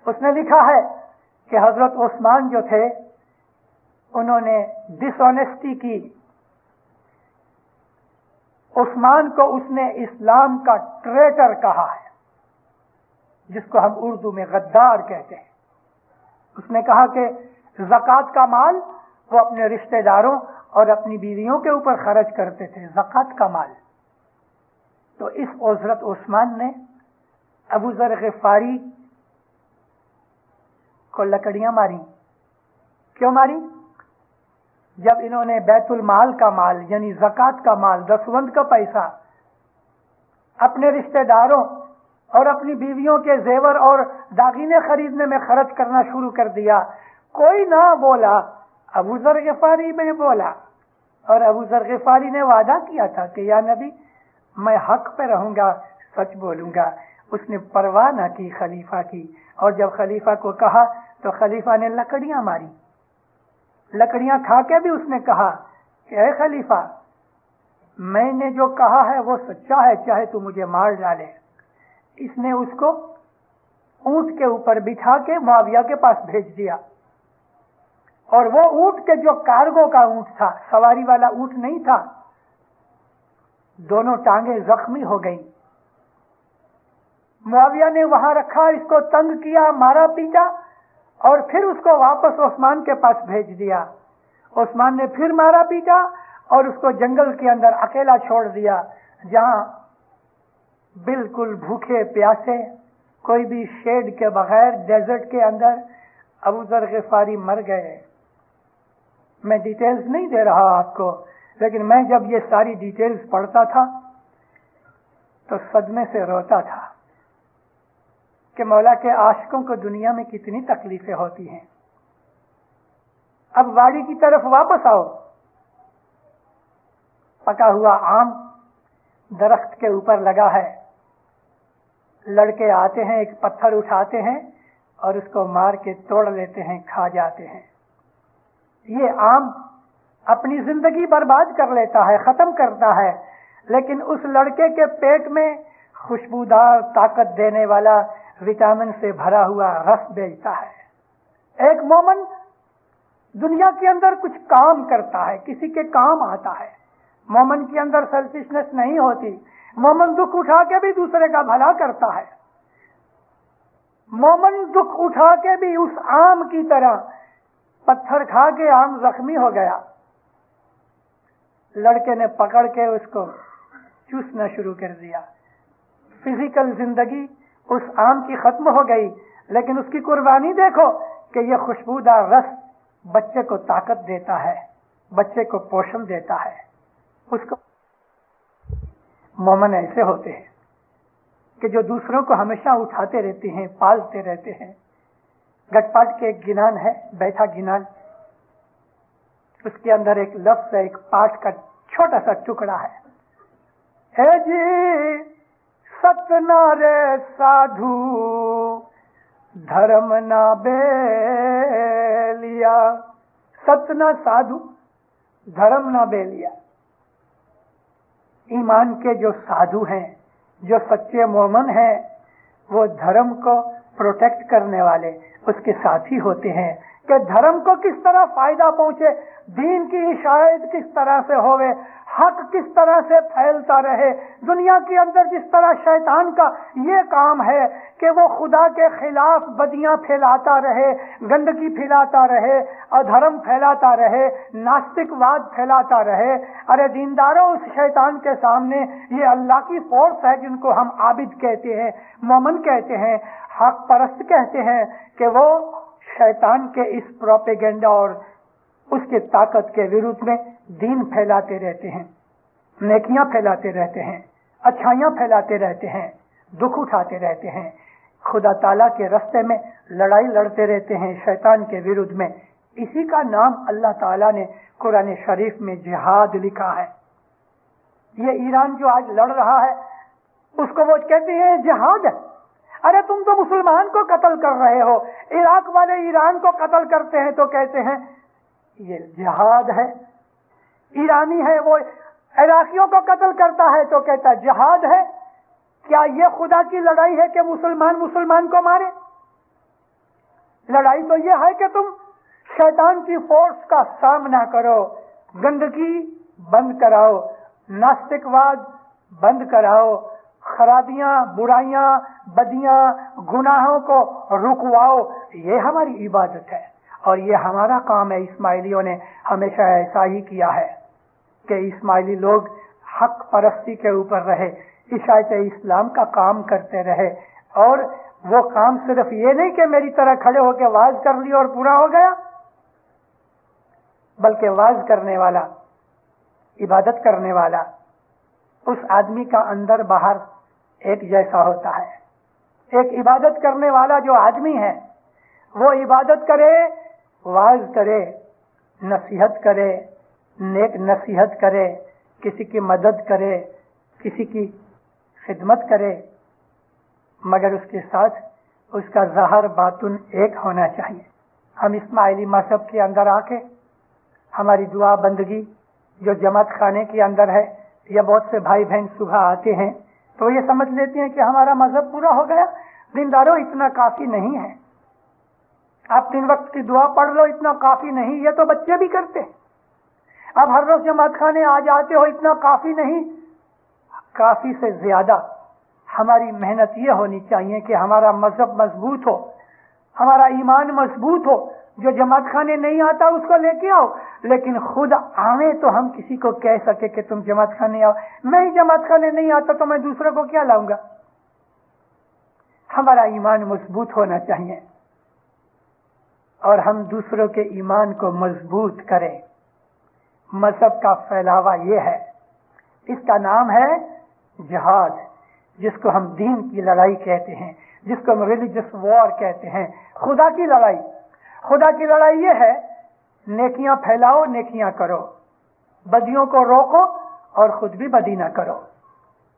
[SPEAKER 1] उसने लिखा है कि हजरत उस्मान जो थे उन्होंने डिसऑनेस्टी की। उस्मान को उसने इस्लाम का ट्रेटर कहा है, जिसको हम उर्दू में गद्दार कहते हैं। उसने कहा कि ज़कात का माल वो अपने रिश्तेदारों और अपनी बीवियों के ऊपर खर्च करते थे, ज़कात का माल। तो इस हज़रत उस्मान ने अबू ज़र ग़िफ़ारी को लकड़ियां मारी। क्यों मारी? जब इन्होंने बैतुल माल का माल यानी ज़कात का माल, दसवंध का पैसा अपने रिश्तेदारों और अपनी बीवियों के जेवर और दागीने खरीदने में खर्च करना शुरू कर दिया। कोई ना बोला, अबू ज़र ग़िफ़ारी में बोला। और अबू ज़र ग़िफ़ारी ने वादा किया था कि या नबी, मैं हक पे रहूंगा, सच बोलूंगा। उसने परवाह न की खलीफा की, और जब खलीफा को कहा तो खलीफा ने लकड़ियां मारी। लकड़ियां खा के भी उसने कहा कि ऐ खलीफा, मैंने जो कहा है वो सच्चा है, चाहे तू मुझे मार डाले। इसने उसको ऊंट के ऊपर बिठा के मुआविया के पास भेज दिया, और वो ऊंट के जो कार्गो का ऊंट था, सवारी वाला ऊंट नहीं था, दोनों टांगे जख्मी हो गई। मुआविया ने वहां रखा, इसको तंग किया, मारा पीटा, और फिर उसको वापस उस्मान के पास भेज दिया। उस्मान ने फिर मारा पीटा और उसको जंगल के अंदर अकेला छोड़ दिया, जहां बिल्कुल भूखे प्यासे, कोई भी शेड के बगैर डेजर्ट के अंदर अबू ज़र ग़िफ़ारी मर गए। मैं डिटेल्स नहीं दे रहा आपको, लेकिन मैं जब ये सारी डिटेल्स पढ़ता था तो सदमे से रोता था कि मौला के आशिकों को दुनिया में कितनी तकलीफें होती हैं। अब वाड़ी की तरफ वापस आओ। पका हुआ आम दरख्त के ऊपर लगा है। लड़के आते हैं, एक पत्थर उठाते हैं और उसको मार के तोड़ लेते हैं, खा जाते हैं। ये आम अपनी जिंदगी बर्बाद कर लेता है, खत्म करता है, लेकिन उस लड़के के पेट में खुशबूदार ताकत देने वाला विटामिन से भरा हुआ रस बेचता है। एक मोमन दुनिया के अंदर कुछ काम करता है, किसी के काम आता है। मोमन के अंदर सेल्फिशनेस नहीं होती। मोमन दुख उठा के भी दूसरे का भला करता है। मोमन दुख उठा के भी उस आम की तरह, पत्थर खा के आम जख्मी हो गया, लड़के ने पकड़ के उसको चूसना शुरू कर दिया। फिजिकल जिंदगी उस आम की खत्म हो गई, लेकिन उसकी कुर्बानी देखो कि यह खुशबूदार रस बच्चे को ताकत देता है, बच्चे को पोषण देता है। उसको मोमन ऐसे होते हैं कि जो दूसरों को हमेशा उठाते रहते हैं, पालते रहते हैं। गटपाट के एक गिनान है, बैठा गिनान, उसके अंदर एक लफ्ज है, एक पाठ का छोटा सा टुकड़ा है जी सतना रे साधु धर्म ना बेलिया। सतना साधु धर्म ना बेलिया। ईमान के जो साधु हैं, जो सच्चे मोमन हैं, वो धर्म को प्रोटेक्ट करने वाले उसके साथी होते हैं कि धर्म को किस तरह फायदा पहुंचे, दीन की इशायत किस तरह से होवे, हक किस तरह से फैलता रहे। दुनिया के अंदर जिस तरह शैतान का ये काम है कि वो खुदा के खिलाफ बदियां फैलाता रहे, गंदगी फैलाता रहे, अधर्म फैलाता रहे, नास्तिकवाद फैलाता रहे। अरे दीनदारों, उस शैतान के सामने ये अल्लाह की फोर्स है जिनको हम आबिद कहते हैं, मोमन कहते हैं, हक परस्त कहते हैं, कि वो शैतान के इस प्रोपेगेंडा और उसके ताकत के विरुद्ध में दीन फैलाते रहते हैं, नेकियां फैलाते रहते हैं, अच्छाइयां फैलाते रहते हैं, दुख उठाते रहते हैं, खुदा ताला के रास्ते में लड़ाई लड़ते रहते हैं शैतान के विरुद्ध में। इसी का नाम अल्लाह ताला ने कुरान शरीफ में जिहाद लिखा है। ये ईरान जो आज लड़ रहा है उसको वो कहते हैं जिहाद। अरे तुम तो मुसलमान को कत्ल कर रहे हो। इराक वाले ईरान को कत्ल करते हैं तो कहते हैं ये जिहाद है। ईरानी है वो इराकियों को कत्ल करता है तो कहता है जिहाद है। क्या ये खुदा की लड़ाई है कि मुसलमान मुसलमान को मारे? लड़ाई तो ये है कि तुम शैतान की फोर्स का सामना करो, गंदगी बंद कराओ, नास्तिकवाद बंद कराओ, खराबियां, बुराइयां, बदियां, गुनाहों को रुकवाओ। ये हमारी इबादत है और ये हमारा काम है। इस्माइलियों ने हमेशा ऐसा ही किया है कि इस्माइली लोग हक परस्ती के ऊपर रहे, इशायत इस्लाम का काम करते रहे। और वो काम सिर्फ ये नहीं कि मेरी तरह खड़े होकर वाज कर लिया और पूरा हो गया, बल्कि वाज करने वाला, इबादत करने वाला, उस आदमी का अंदर बाहर एक जैसा होता है। एक इबादत करने वाला जो आदमी है वो इबादत करे, वाज करे, नसीहत करे, नेक नसीहत करे, किसी की मदद करे, किसी की खिदमत करे, मगर उसके साथ उसका ज़ाहिर बातुन एक होना चाहिए। हम इस्माइली मजहब के अंदर आके हमारी दुआ बंदगी जो जमात खाने के अंदर है, या बहुत से भाई बहन सुबह आते हैं तो ये समझ लेते हैं कि हमारा मजहब पूरा हो गया। दीनदारों, इतना काफी नहीं है। आप 3 वक्त की दुआ पढ़ लो, इतना काफी नहीं। ये तो बच्चे भी करते। आप हर रोज जमात खाने आ जाते हो, इतना काफी नहीं। काफी से ज्यादा हमारी मेहनत ये होनी चाहिए कि हमारा मजहब मजबूत हो, हमारा ईमान मजबूत हो। जो जमात खाने नहीं आता उसको लेके आओ, लेकिन खुद आवे तो हम किसी को कह सके कि तुम जमात खाने आओ। मैं ही जमात खाने नहीं आता तो मैं दूसरे को क्या लाऊंगा? हमारा ईमान मजबूत होना चाहिए और हम दूसरों के ईमान को मजबूत करें। मजहब का फैलावा ये है, इसका नाम है जिहाद, जिसको हम दीन की लड़ाई कहते हैं, जिसको हम रिलीजियस वॉर कहते हैं। खुदा की लड़ाई। खुदा की लड़ाई ये है, नेकियां फैलाओ, नेकियां करो, बदियों को रोको और खुद भी बदी ना करो।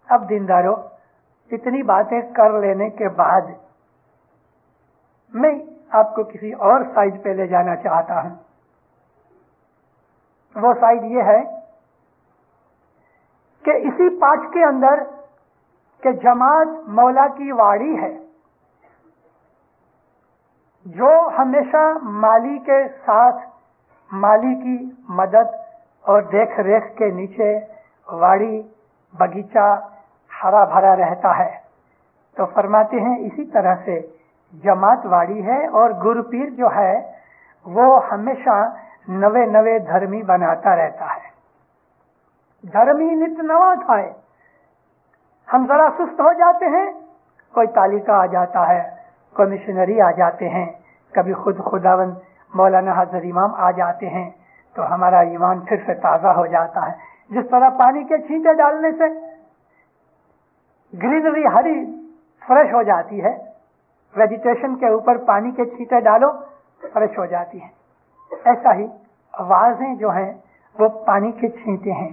[SPEAKER 1] अब दीनदारों, इतनी बातें कर लेने के बाद मैं आपको किसी और साइड पे ले जाना चाहता हूं। वो साइड ये है कि इसी पाठ के अंदर कि जमात मौला की वाड़ी है, जो हमेशा माली के साथ माली की मदद और देख रेख के नीचे वाड़ी बगीचा हरा भरा रहता है। तो फरमाते हैं इसी तरह से जमात वाड़ी है और गुरपीर जो है वो हमेशा नवे नवे धर्मी बनाता रहता है। धर्मी नित नवा था। हम जरा सुस्त हो जाते हैं, कोई तालिका आ जाता है, कोई मिशनरी आ जाते हैं, कभी खुद खुदावंद मौलाना हजर इमाम आ जाते हैं, तो हमारा ईमान फिर से ताज़ा हो जाता है। जिस तरह पानी के छींटे डालने से ग्रीनरी हरी फ्रेश हो जाती है, वेजिटेशन के ऊपर पानी के छींटे डालो फ्रेश हो जाती है, ऐसा ही आवाजें जो हैं वो पानी के छींटे हैं,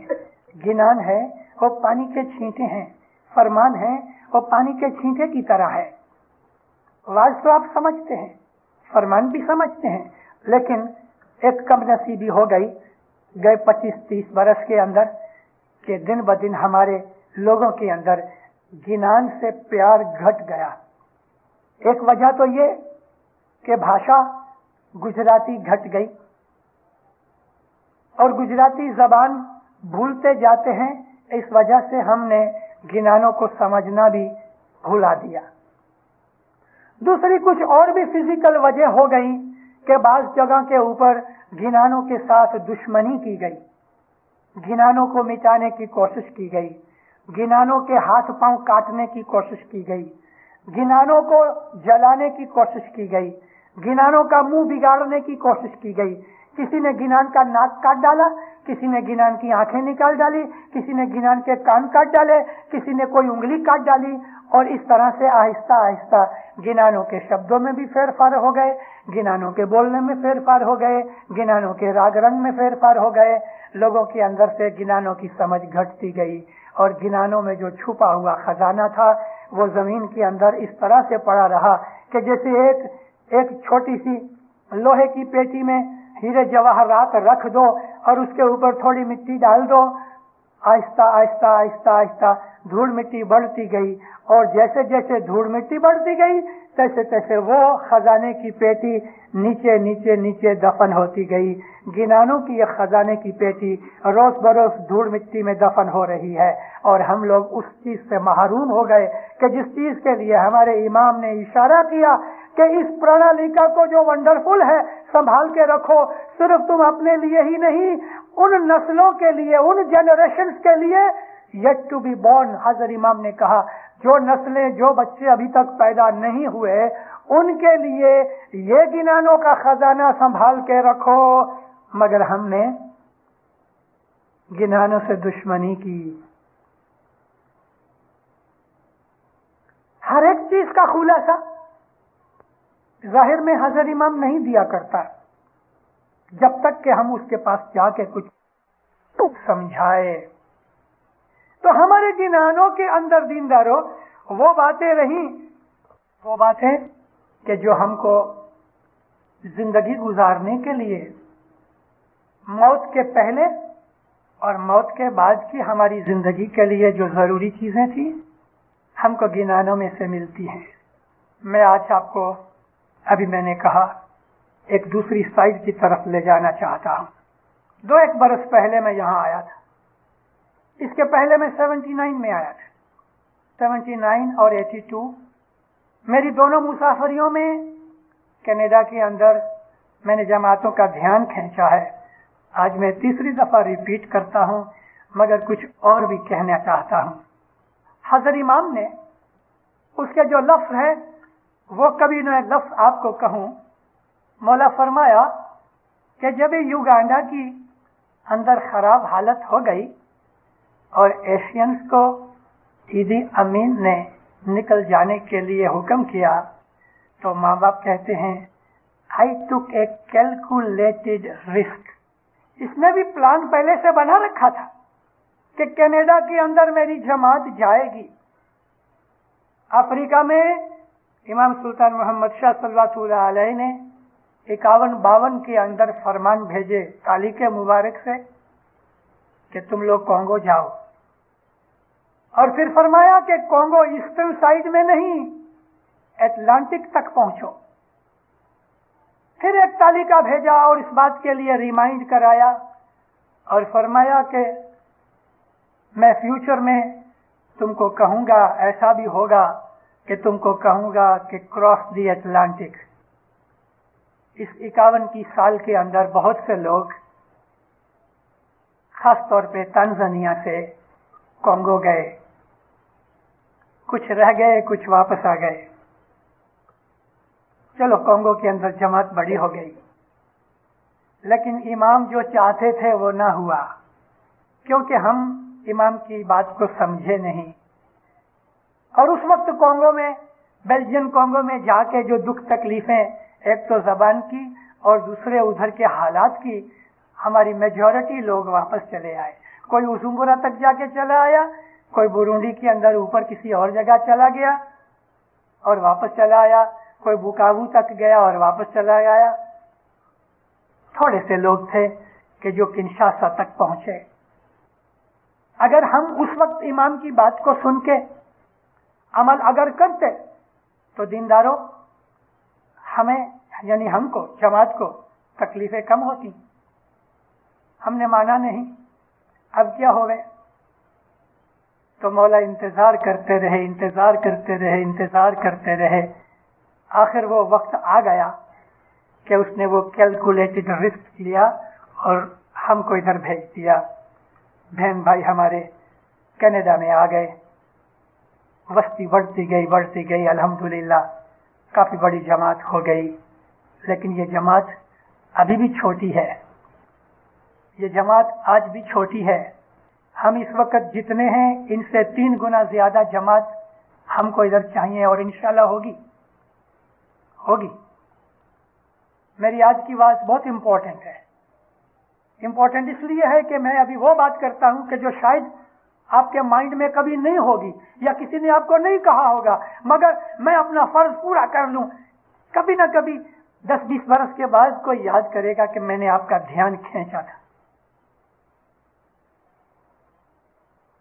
[SPEAKER 1] गिनान है वो पानी के छींटे हैं, फरमान है वो पानी के छींटे की तरह है। आवाज तो आप समझते हैं, फरमान भी समझते हैं, लेकिन एक कम नसीबी हो गई गए 25-30 बरस के अंदर कि दिन ब दिन हमारे लोगों के अंदर गिनान से प्यार घट गया। एक वजह तो ये कि भाषा गुजराती घट गई और गुजराती जबान भूलते जाते हैं, इस वजह से हमने गिनानों को समझना भी भुला दिया। दूसरी कुछ और भी फिजिकल वजह हो गई कि बाज़ जगह के ऊपर गिनानों के साथ दुश्मनी की गई, गिनानों को मिटाने की कोशिश की गई, गिनानों के हाथ पांव काटने की कोशिश की गई, गिनानों को जलाने की कोशिश की गई, गिनानों का मुंह बिगाड़ने की कोशिश की गई। किसी ने गिनान का नाक काट डाला, किसी ने गिनान की आंखें निकाल डाली, किसी ने गिनान के कान काट डाले, किसी ने कोई उंगली काट डाली, और इस तरह से आहिस्ता आहिस्ता गिनानों के शब्दों में भी फेरफार हो गए, गिनानों के बोलने में फेरफार हो गए, गिनानों के राग रंग में फेरफार हो गए। लोगों के अंदर से गिनानों की समझ घटती गई और गिनानों में जो छुपा हुआ खजाना था वो जमीन के अंदर इस तरह से पड़ा रहा कि जैसे एक छोटी सी लोहे की पेटी में हीरे जवाहरात रख दो और उसके ऊपर थोड़ी मिट्टी डाल दो, आहिस्ता आहिस्ता आहिस्ता आहिस्ता धूल मिट्टी बढ़ती गई, और जैसे जैसे धूल मिट्टी बढ़ती गई तैसे तैसे वो खजाने की पेटी नीचे नीचे नीचे दफन होती गई। गिनानों की यह खजाने की पेटी रोज बरोज धूल मिट्टी में दफन हो रही है, और हम लोग उस चीज से महरूम हो गए कि जिस चीज के लिए हमारे इमाम ने इशारा किया कि इस प्रणालिका को जो वंडरफुल है संभाल के रखो, सिर्फ तुम अपने लिए ही नहीं, उन नस्लों के लिए, उन जनरेशंस के लिए येट टू बी बॉर्न। हजर इमाम ने कहा जो नस्लें, जो बच्चे अभी तक पैदा नहीं हुए, उनके लिए ये गिनानों का खजाना संभाल के रखो। मगर हमने गिनानों से दुश्मनी की। हर एक चीज का खुलासा जाहिर में हजर इमाम नहीं दिया करता जब तक कि हम उसके पास जाके कुछ समझाए। तो हमारे गिनानों के अंदर दीनदारों वो बातें रही, वो बातें कि जो हमको जिंदगी गुजारने के लिए मौत के पहले और मौत के बाद की हमारी जिंदगी के लिए जो जरूरी चीजें थी हमको गिनानों में से मिलती हैं। मैं आज आपको, अभी मैंने कहा, एक दूसरी साइड की तरफ ले जाना चाहता हूं। 2-1 बरस पहले मैं यहां आया था, इसके पहले मैं 79 में आया था। 79 और 82 मेरी दोनों मुसाफरियों में कनाडा के अंदर मैंने जमातों का ध्यान खींचा है। आज मैं तीसरी दफा रिपीट करता हूं, मगर कुछ और भी कहना चाहता हूं। हजर इमाम ने उसके जो लफ्ज है वो कभी न लफ्ज आपको कहूं। मौला फरमाया कि जब युगांडा की अंदर खराब हालत हो गई और एशियंस को ईदी अमीन ने निकल जाने के लिए हुक्म किया, तो माँ बाप कहते हैं आई टुक ए कैलकुलेटेड रिस्क। इसने भी प्लान पहले से बना रखा था कि कनाडा के अंदर मेरी जमात जाएगी। अफ्रीका में इमाम सुल्तान मोहम्मद शाह सल्लल्लाहु अलैहि ने 51-52 के अंदर फरमान भेजे काली के मुबारक से कि तुम लोग कोंगो जाओ, और फिर फरमाया कि कोंगो ईस्टर्न साइड में नहीं, अटलांटिक तक पहुंचो। फिर एक तालिका भेजा और इस बात के लिए रिमाइंड कराया और फरमाया कि मैं फ्यूचर में तुमको कहूंगा, ऐसा भी होगा कि तुमको कहूंगा कि क्रॉस द अटलांटिक। इस 51 साल के अंदर बहुत से लोग खास तौर पे तंजानिया से कॉन्गो गए, कुछ रह गए, कुछ वापस आ गए। चलो कॉन्गो के अंदर जमात बड़ी हो गई, लेकिन इमाम जो चाहते थे वो ना हुआ, क्योंकि हम इमाम की बात को समझे नहीं। और उस वक्त कॉन्गो में, बेल्जियन कॉन्गो में जाके जो दुख तकलीफें, एक तो जबान की और दूसरे उधर के हालात की, हमारी मेजॉरिटी लोग वापस चले आए। कोई उजुम्बुरा तक जाके चला आया, कोई बुरुंडी के अंदर ऊपर किसी और जगह चला गया और वापस चला आया, कोई बुकावू तक गया और वापस चला आया। थोड़े से लोग थे कि जो किंशासा तक पहुंचे। अगर हम उस वक्त इमाम की बात को सुन के अमल अगर करते तो दीनदारों, हमें यानी हमको, जमात को तकलीफें कम होती। हमने माना नहीं, अब क्या हो गए? तो मौला इंतजार करते रहे, इंतजार करते रहे, इंतजार करते रहे। आखिर वो वक्त आ गया कि उसने वो कैलकुलेटेड रिस्क लिया और हमको इधर भेज दिया। बहन भाई हमारे कनाडा में आ गए, वस्ती बढ़ती गई, अल्हम्दुलिल्लाह काफी बड़ी जमात हो गई। लेकिन ये जमात अभी भी छोटी है, ये जमात आज भी छोटी है। हम इस वक्त जितने हैं इनसे 3 गुना ज्यादा जमात हमको इधर चाहिए और इंशाल्लाह होगी। मेरी आज की बात बहुत इंपॉर्टेंट है। इंपॉर्टेंट इसलिए है कि मैं अभी वो बात करता हूं कि जो शायद आपके माइंड में कभी नहीं होगी या किसी ने आपको नहीं कहा होगा, मगर मैं अपना फर्ज पूरा कर लूं। कभी ना कभी 10-20 बरस के बाद कोई याद करेगा कि मैंने आपका ध्यान खींचा था।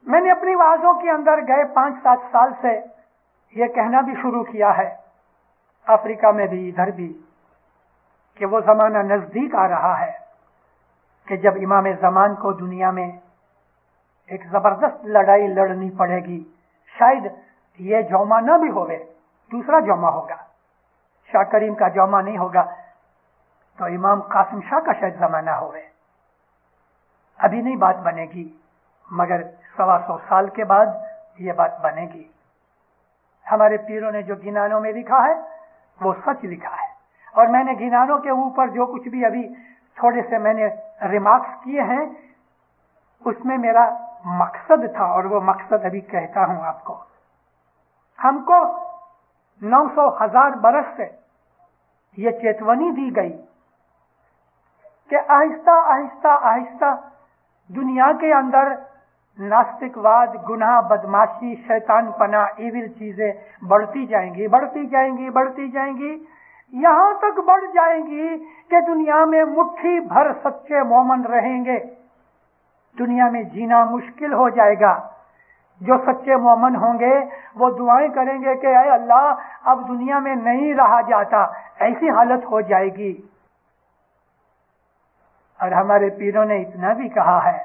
[SPEAKER 1] मैंने अपनी वाजों के अंदर गए 5-7 साल से ये कहना भी शुरू किया है, अफ्रीका में भी, इधर भी, कि वो जमाना नजदीक आ रहा है कि जब इमाम ज़मान को दुनिया में एक जबरदस्त लड़ाई लड़नी पड़ेगी। शायद ये जौमा न भी होवे, दूसरा जौमा होगा, शाह करीम का जौमा नहीं होगा, तो इमाम कासिम शाह का शायद जमाना होवे। अभी नहीं बात बनेगी, मगर 125 साल के बाद ये बात बनेगी। हमारे पीरों ने जो गिनानों में लिखा है वो सच लिखा है, और मैंने गिनानों के ऊपर जो कुछ भी अभी थोड़े से मैंने रिमार्क्स किए हैं, उसमें मेरा मकसद था और वो मकसद अभी कहता हूं आपको। हमको 900,000 बरस से ये चेतवनी दी गई कि आहिस्ता आहिस्ता आहिस्ता दुनिया के अंदर नास्तिकवाद, गुनाह, बदमाशी, शैतानपना, इविल चीजें बढ़ती जाएंगी, बढ़ती जाएंगी, बढ़ती जाएंगी, यहां तक बढ़ जाएंगी कि दुनिया में मुट्ठी भर सच्चे मोमन रहेंगे। दुनिया में जीना मुश्किल हो जाएगा। जो सच्चे मोमन होंगे वो दुआएं करेंगे कि ऐ अल्लाह, अब दुनिया में नहीं रहा जाता, ऐसी हालत हो जाएगी। और हमारे पीरों ने इतना भी कहा है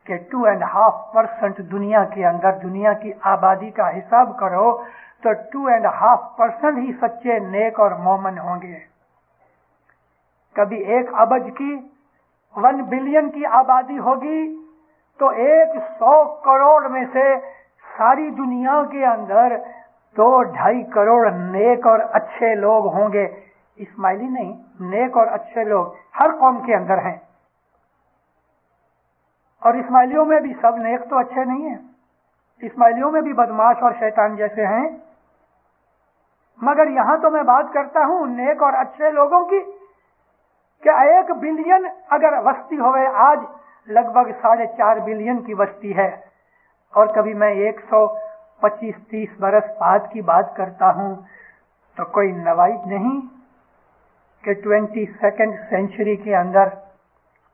[SPEAKER 1] कि 2.5% दुनिया के अंदर, दुनिया की आबादी का हिसाब करो तो 2.5% ही सच्चे नेक और मोमन होंगे। कभी 1 अरब की 1 बिलियन की आबादी होगी तो 100 करोड़ में से सारी दुनिया के अंदर 2-2.5 करोड़ नेक और अच्छे लोग होंगे। इस्माइली नहीं, नेक और अच्छे लोग हर कौम के अंदर हैं। और इस्माइलियों में भी सब नेक तो अच्छे नहीं हैं, इस्माइलियों में भी बदमाश और शैतान जैसे हैं। मगर यहां तो मैं बात करता हूं नेक और अच्छे लोगों की, कि 1 बिलियन अगर वस्ती होवे, आज लगभग 4.5 बिलियन की वस्ती है, और कभी मैं 125-30 बरस बाद की बात करता हूं, तो कोई नवाइद नहीं कि 22nd सेंचुरी के अंदर,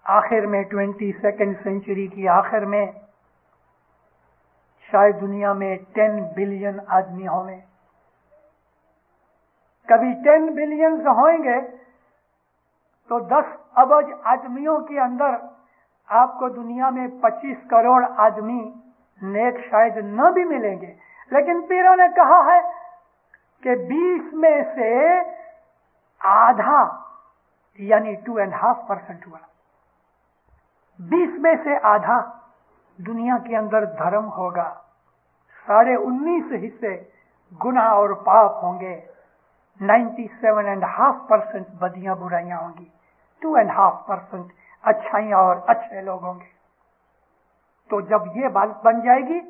[SPEAKER 1] आखिर में 22nd सेंचुरी की आखिर में शायद दुनिया में 10 बिलियन आदमी होंगे। कभी 10 बिलियन होंगे तो 10 अरब आदमियों के अंदर आपको दुनिया में 25 करोड़ आदमी नेक शायद न भी मिलेंगे। लेकिन पीरों ने कहा है कि 20 में से आधा यानी 2.5% हुआ। 20 में से आधा दुनिया के अंदर धर्म होगा, 19.5 हिस्से गुनाह और पाप होंगे, 97.5% बदियां बुराइयां होंगी, 2.5% अच्छाइयां और अच्छे लोग होंगे। तो जब ये बात बन जाएगी,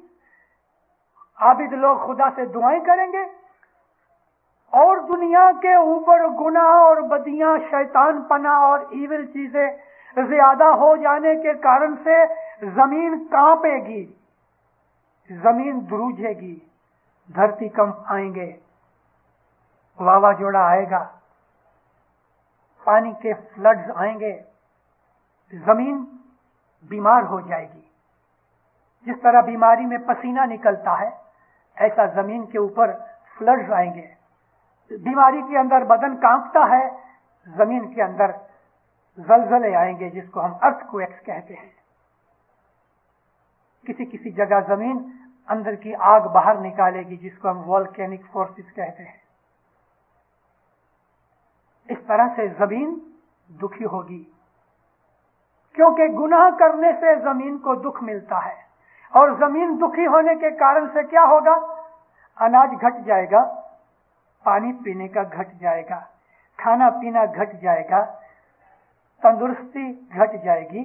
[SPEAKER 1] आबिद लोग खुदा से दुआएं करेंगे और दुनिया के ऊपर गुनाह और बदियां, शैतान पना और ईविल चीजें ज्यादा हो जाने के कारण से जमीन कांपेगी, जमीन ध्रुजेगी, धरती कंप आएंगे, वावाजोड़ा आएगा, पानी के फ्लड्स आएंगे, जमीन बीमार हो जाएगी। जिस तरह बीमारी में पसीना निकलता है, ऐसा जमीन के ऊपर फ्लड्स आएंगे। बीमारी के अंदर बदन कांपता है, जमीन के अंदर जलजले आएंगे, जिसको हम अर्थक्वेक्स कहते हैं। किसी किसी जगह जमीन अंदर की आग बाहर निकालेगी, जिसको हम वोल्केनिक फोर्सेस कहते हैं। इस तरह से जमीन दुखी होगी, क्योंकि गुनाह करने से जमीन को दुख मिलता है। और जमीन दुखी होने के कारण से क्या होगा? अनाज घट जाएगा, पानी पीने का घट जाएगा, खाना पीना घट जाएगा, तंदुरुस्ती घट जाएगी,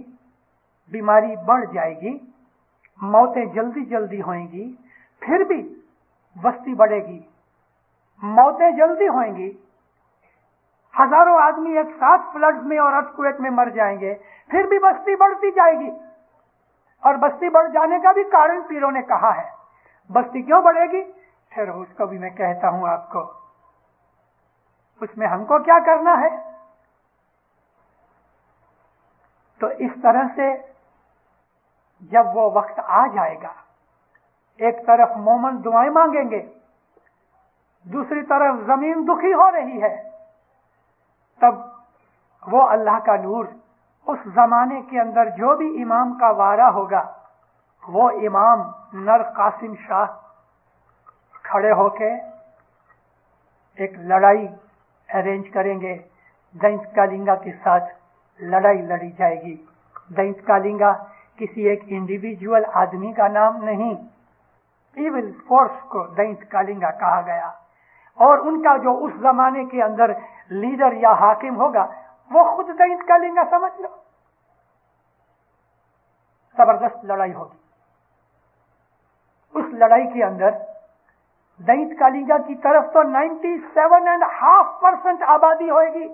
[SPEAKER 1] बीमारी बढ़ जाएगी, मौतें जल्दी जल्दी होंगी। फिर भी बस्ती बढ़ेगी, मौतें जल्दी होंगी, हजारों आदमी एक साथ फ्लड्स में और अर्थक्वेक में मर जाएंगे, फिर भी बस्ती बढ़ती जाएगी। और बस्ती बढ़ जाने का भी कारण पीरों ने कहा है। बस्ती क्यों बढ़ेगी, फिर उसको भी मैं कहता हूं आपको। उसमें हमको क्या करना है? तो इस तरह से जब वो वक्त आ जाएगा, एक तरफ मोमन दुआएं मांगेंगे, दूसरी तरफ जमीन दुखी हो रही है, तब वो अल्लाह का नूर उस जमाने के अंदर जो भी इमाम का वारा होगा, वो इमाम नर कासिम शाह खड़े होके एक लड़ाई अरेंज करेंगे। दैंत कालिंगा के साथ लड़ाई लड़ी जाएगी। दैंत कालिंगा किसी एक इंडिविजुअल आदमी का नाम नहीं, इविल फोर्स को दैंत कालिंगा कहा गया। और उनका जो उस जमाने के अंदर लीडर या हाकिम होगा, वो खुद दैंत कालिंगा समझ लो। जबरदस्त लड़ाई होगी। उस लड़ाई के अंदर दैंत कालिंगा की तरफ तो 97.5% आबादी होगी,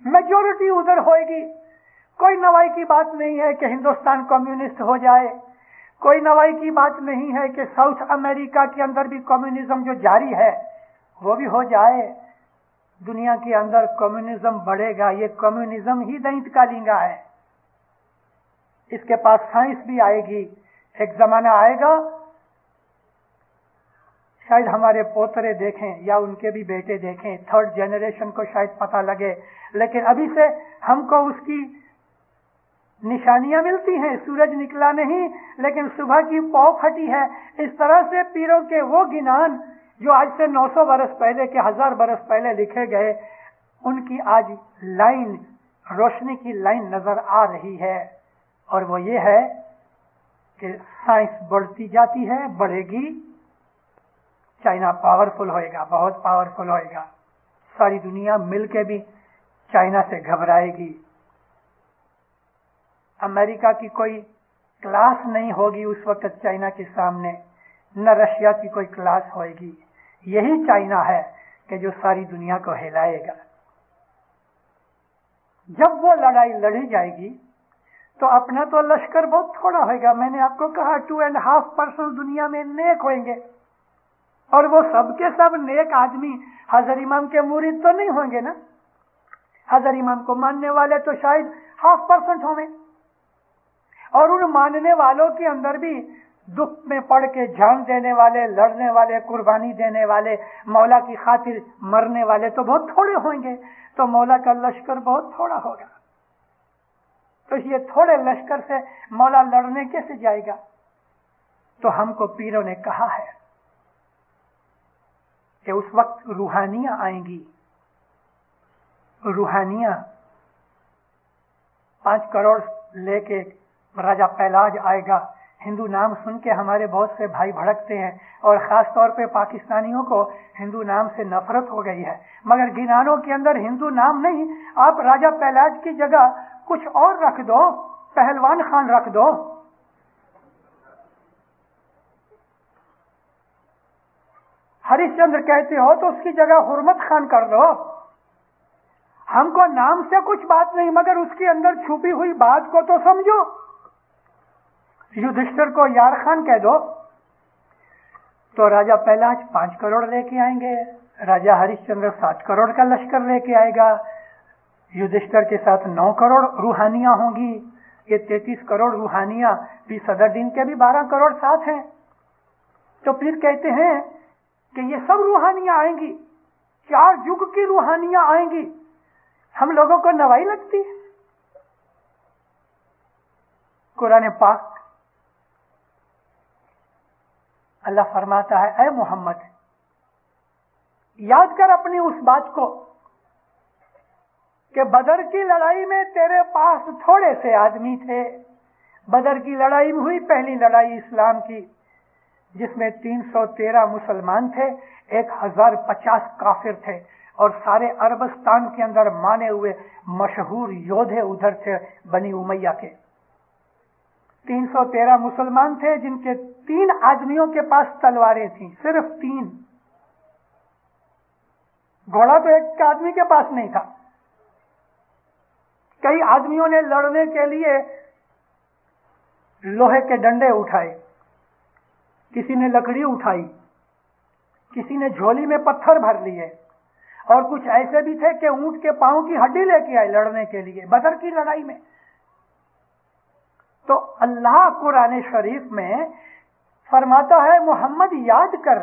[SPEAKER 1] मेजोरिटी उधर होगी। कोई नवाई की बात नहीं है कि हिंदुस्तान कम्युनिस्ट हो जाए, कोई नवाई की बात नहीं है कि साउथ अमेरिका के अंदर भी कम्युनिज्म जो जारी है वो भी हो जाए। दुनिया के अंदर कम्युनिज्म बढ़ेगा, ये कम्युनिज्म ही दैंत कालिंगा है। इसके पास साइंस भी आएगी। एक जमाना आएगा, शायद हमारे पोतरे देखें या उनके भी बेटे देखें, थर्ड जनरेशन को शायद पता लगे, लेकिन अभी से हमको उसकी निशानियां मिलती हैं। सूरज निकला नहीं, लेकिन सुबह की पौ फटी है। इस तरह से पीरों के वो गिनान जो आज से 900 बरस पहले के 1000 बरस पहले लिखे गए, उनकी आज लाइन, रोशनी की लाइन नजर आ रही है। और वो ये है कि साइंस बढ़ती जाती है, बढ़ेगी। चाइना पावरफुल होएगा, बहुत पावरफुल होएगा। सारी दुनिया मिलके भी चाइना से घबराएगी। अमेरिका की कोई क्लास नहीं होगी उस वक्त चाइना के सामने, न रशिया की कोई क्लास होगी। यही चाइना है कि जो सारी दुनिया को हिलाएगा। जब वो लड़ाई लड़ी जाएगी तो अपना तो लश्कर बहुत थोड़ा होगा। मैंने आपको कहा 2.5% दुनिया में नेक होंगे, और वो सबके सब नेक आदमी हजर इमाम के मुरीद तो नहीं होंगे ना। हजर इमाम को मानने वाले तो शायद 0.5% होंगे, और उन मानने वालों के अंदर भी दुख में पड़ के जान देने वाले, लड़ने वाले, कुर्बानी देने वाले, मौला की खातिर मरने वाले तो बहुत थोड़े होंगे, तो मौला का लश्कर बहुत थोड़ा होगा। तो ये थोड़े लश्कर से मौला लड़ने कैसे जाएगा? तो हमको पीरों ने कहा है कि उस वक्त रूहानियां आएंगी, रूहानियां 5 करोड़ लेके राजा पहलाज आएगा। हिंदू नाम सुन के हमारे बहुत से भाई भड़कते हैं और खास तौर पे पाकिस्तानियों को हिंदू नाम से नफरत हो गई है, मगर गिनानों के अंदर हिंदू नाम नहीं, आप राजा पहलाज की जगह कुछ और रख दो, पहलवान खान रख दो। हरिश्चंद्र कहते हो तो उसकी जगह हुरमत खान कर दो। हमको नाम से कुछ बात नहीं, मगर उसके अंदर छुपी हुई बात को तो समझो। युधिष्ठिर को यार खान कह दो तो राजा पहलाज 5 करोड़ लेके आएंगे, राजा हरिश्चंद्र 7 करोड़ का लश्कर लेके आएगा, युधिष्ठिर के साथ 9 करोड़ रूहानियां होंगी, ये 33 करोड़ रूहानियां भी सदरुद्दीन के भी 12 करोड़ साथ हैं। तो फिर कहते हैं कि ये सब रूहानियां आएंगी, 4 युग की रूहानियां आएंगी। हम लोगों को नवाई लगती है। कुरान पाक अल्लाह फरमाता है, ऐ मोहम्मद याद कर अपनी उस बात को कि बदर की लड़ाई में तेरे पास थोड़े से आदमी थे। बदर की लड़ाई में हुई पहली लड़ाई इस्लाम की, जिसमें 313 मुसलमान थे, 1050 काफिर थे और सारे अरबस्तान के अंदर माने हुए मशहूर योद्धे उधर थे बनी उमैया के। 313 मुसलमान थे जिनके 3 आदमियों के पास तलवारें थीं, सिर्फ 3। घोड़ा तो एक आदमी के पास नहीं था। कई आदमियों ने लड़ने के लिए लोहे के डंडे उठाए, किसी ने लकड़ी उठाई, किसी ने झोली में पत्थर भर लिए, और कुछ ऐसे भी थे कि ऊंट के पांव की हड्डी लेके आए लड़ने के लिए बदर की लड़ाई में। तो अल्लाह कुरान शरीफ में फरमाता है, मोहम्मद याद कर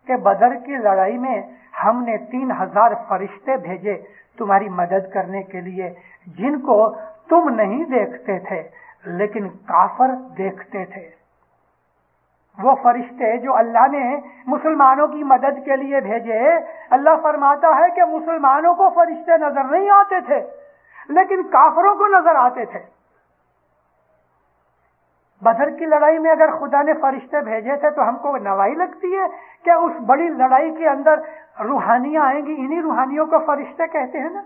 [SPEAKER 1] कि बदर की लड़ाई में हमने 3000 फरिश्ते भेजे तुम्हारी मदद करने के लिए, जिनको तुम नहीं देखते थे लेकिन काफर देखते थे। वो फरिश्ते जो अल्लाह ने मुसलमानों की मदद के लिए भेजे, अल्लाह फरमाता है कि मुसलमानों को फरिश्ते नजर नहीं आते थे लेकिन काफरों को नजर आते थे। बदर की लड़ाई में अगर खुदा ने फरिश्ते भेजे थे तो हमको नवाई लगती है कि उस बड़ी लड़ाई के अंदर रूहानियां आएंगी। इन्हीं रूहानियों को फरिश्ते कहते हैं ना,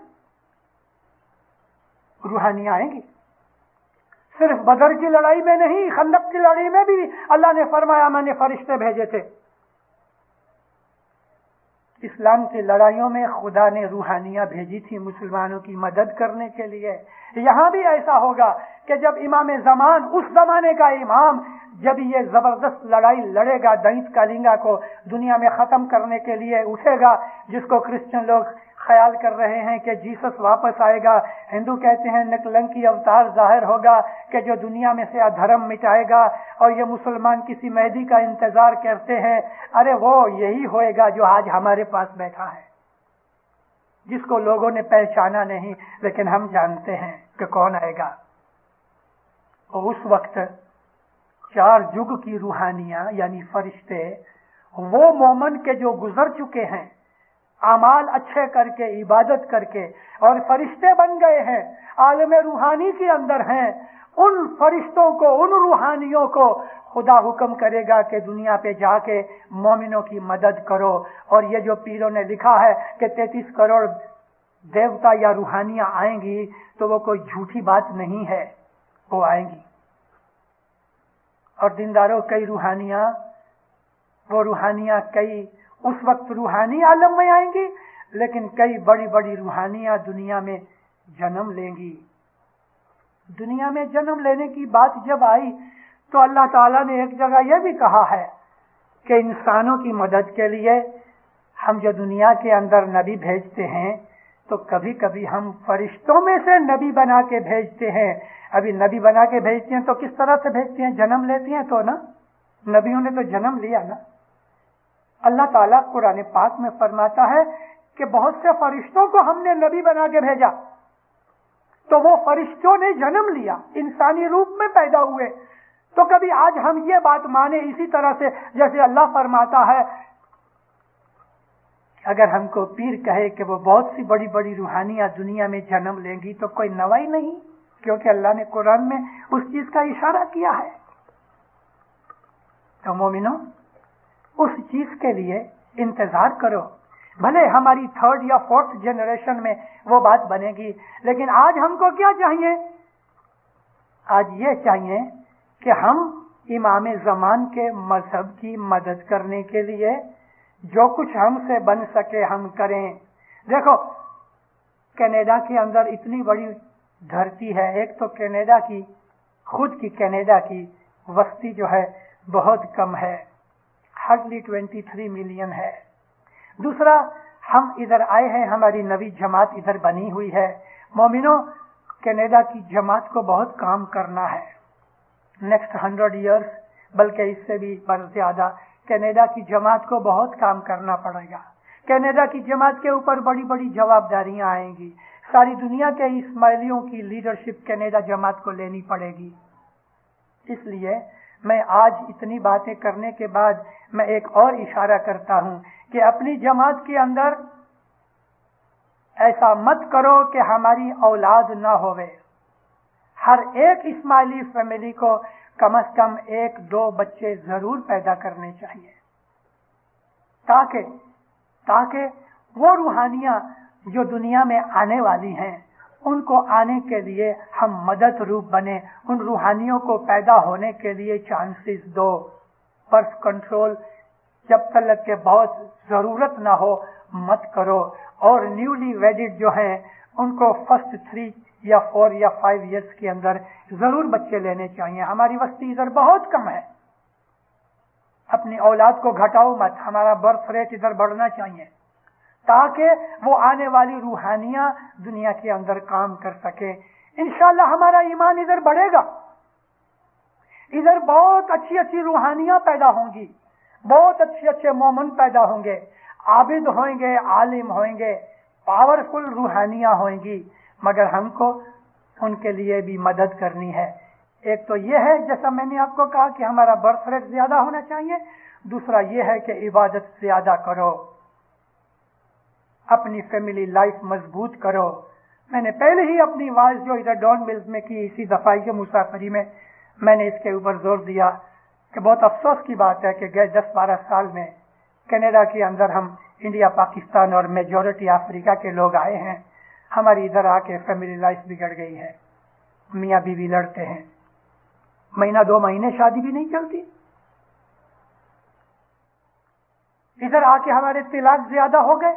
[SPEAKER 1] रूहानियां आएंगी। सिर्फ बदर की लड़ाई में नहीं, खंदक की लड़ाई में भी अल्लाह ने फरमाया मैंने फरिश्ते भेजे थे। इस्लाम की लड़ाइयों में खुदा ने रूहानियां भेजी थी मुसलमानों की मदद करने के लिए। यहां भी ऐसा होगा कि जब इमाम ज़मान, उस जमाने का इमाम, जब ये जबरदस्त लड़ाई लड़ेगा, दैत कालिंगा को दुनिया में खत्म करने के लिए उठेगा, जिसको क्रिश्चियन लोग ख्याल कर रहे हैं कि जीसस वापस आएगा, हिंदू कहते हैं नकलंकी अवतार जाहिर होगा कि जो दुनिया में से अधर्म मिटाएगा, और ये मुसलमान किसी मेहदी का इंतजार करते हैं। अरे वो यही होएगा जो आज हमारे पास बैठा है, जिसको लोगों ने पहचाना नहीं लेकिन हम जानते हैं कि कौन आएगा। और उस वक्त 4 युग की रूहानियां यानी फरिश्ते, वो मोमन के जो गुजर चुके हैं अमाल अच्छे करके, इबादत करके, और फरिश्ते बन गए हैं, आलम रूहानी के अंदर हैं, उन फरिश्तों को, उन रूहानियों को खुदा हुक्म करेगा कि दुनिया पे जाके मोमिनों की मदद करो। और ये जो पीरों ने लिखा है कि 33 करोड़ देवता या रूहानियां आएंगी, तो वो कोई झूठी बात नहीं है, वो आएंगी। और दीनदारों, कई रूहानियां, वो रूहानियां कई उस वक्त रूहानी आलम में आएंगी, लेकिन कई बड़ी बड़ी रूहानियां दुनिया में जन्म लेंगी। दुनिया में जन्म लेने की बात जब आई तो अल्लाह ताला ने एक जगह यह भी कहा है कि इंसानों की मदद के लिए हम जो दुनिया के अंदर नबी भेजते हैं, तो कभी कभी हम फरिश्तों में से नबी बना के भेजते हैं। अभी नबी बना के भेजते हैं तो किस तरह से भेजते हैं? जन्म लेते हैं तो ना, नबियों ने तो जन्म लिया ना। अल्लाह ताला कुरान पाक में फरमाता है कि बहुत से फरिश्तों को हमने नबी बना के भेजा, तो वो फरिश्तों ने जन्म लिया, इंसानी रूप में पैदा हुए। तो कभी आज हम ये बात माने इसी तरह से जैसे अल्लाह फरमाता है, अगर हमको पीर कहे कि वो बहुत सी बड़ी बड़ी रूहानियां दुनिया में जन्म लेंगी तो कोई नवाई नहीं, क्योंकि अल्लाह ने कुरान में उस चीज का इशारा किया है। तो मोमिनो, उस चीज के लिए इंतजार करो। भले हमारी 3rd या 4th जनरेशन में वो बात बनेगी, लेकिन आज हमको क्या चाहिए? आज ये चाहिए कि हम इमाम ज़मान के मजहब की मदद करने के लिए जो कुछ हमसे बन सके हम करें। देखो, कनाडा के अंदर इतनी बड़ी धरती है। एक तो कनाडा की खुद की कनाडा की वस्ती जो है बहुत कम है, हार्डली 23 मिलियन है। दूसरा, हम इधर आए हैं, हमारी नवी जमात इधर बनी हुई है। मोमिनो, कनाडा की जमात को बहुत काम करना है। नेक्स्ट 100 इयर्स, बल्कि इससे भी ज्यादा, कनाडा की जमात को बहुत काम करना पड़ेगा। कनाडा की जमात के ऊपर बड़ी बड़ी जवाबदारियां आएंगी। सारी दुनिया के इस्माइलियों की लीडरशिप कनाडा जमात को लेनी पड़ेगी। इसलिए मैं आज इतनी बातें करने के बाद मैं एक और इशारा करता हूं कि अपनी जमात के अंदर ऐसा मत करो कि हमारी औलाद ना होवे। हर एक इस्माइली फैमिली को कम से कम 1-2 बच्चे जरूर पैदा करने चाहिए, ताकि वो रूहानियां जो दुनिया में आने वाली हैं उनको आने के लिए हम मदद रूप बने। उन रूहानियों को पैदा होने के लिए चांसेस दो। बर्थ कंट्रोल जब तक के बहुत जरूरत ना हो मत करो। और न्यूली वेडिड जो हैं उनको फर्स्ट 3 या 4 या 5 इयर्स के अंदर जरूर बच्चे लेने चाहिए। हमारी वस्ती इधर बहुत कम है। अपनी औलाद को घटाओ मत, हमारा बर्थ रेट इधर बढ़ना चाहिए ताकि वो आने वाली रूहानियां दुनिया के अंदर काम कर सके। इंशाअल्लाह हमारा ईमान इधर बढ़ेगा। इधर बहुत अच्छी अच्छी रूहानियां पैदा होंगी, बहुत अच्छे अच्छे मोमन पैदा होंगे, आबिद होंगे, आलिम होंगे, पावरफुल रूहानियां होंगी। मगर हमको उनके लिए भी मदद करनी है। एक तो ये है, जैसा मैंने आपको कहा, कि हमारा बर्थ रेट ज्यादा होना चाहिए। दूसरा ये है कि इबादत ज्यादा करो, अपनी फैमिली लाइफ मजबूत करो। मैंने पहले ही अपनी आवाज जो इधर डॉन मिल्स में की, इसी दफाई के मुसाफरी में, मैंने इसके ऊपर जोर दिया कि बहुत अफसोस की बात है कि गए 10-12 साल में कनाडा के अंदर हम इंडिया, पाकिस्तान और मेजॉरिटी अफ्रीका के लोग आए हैं। हमारी इधर आके फैमिली लाइफ बिगड़ गई है। मियाँ बीवी लड़ते हैं, महीना 2 महीने शादी भी नहीं चलती। इधर आके हमारे तिलाक ज्यादा हो गए।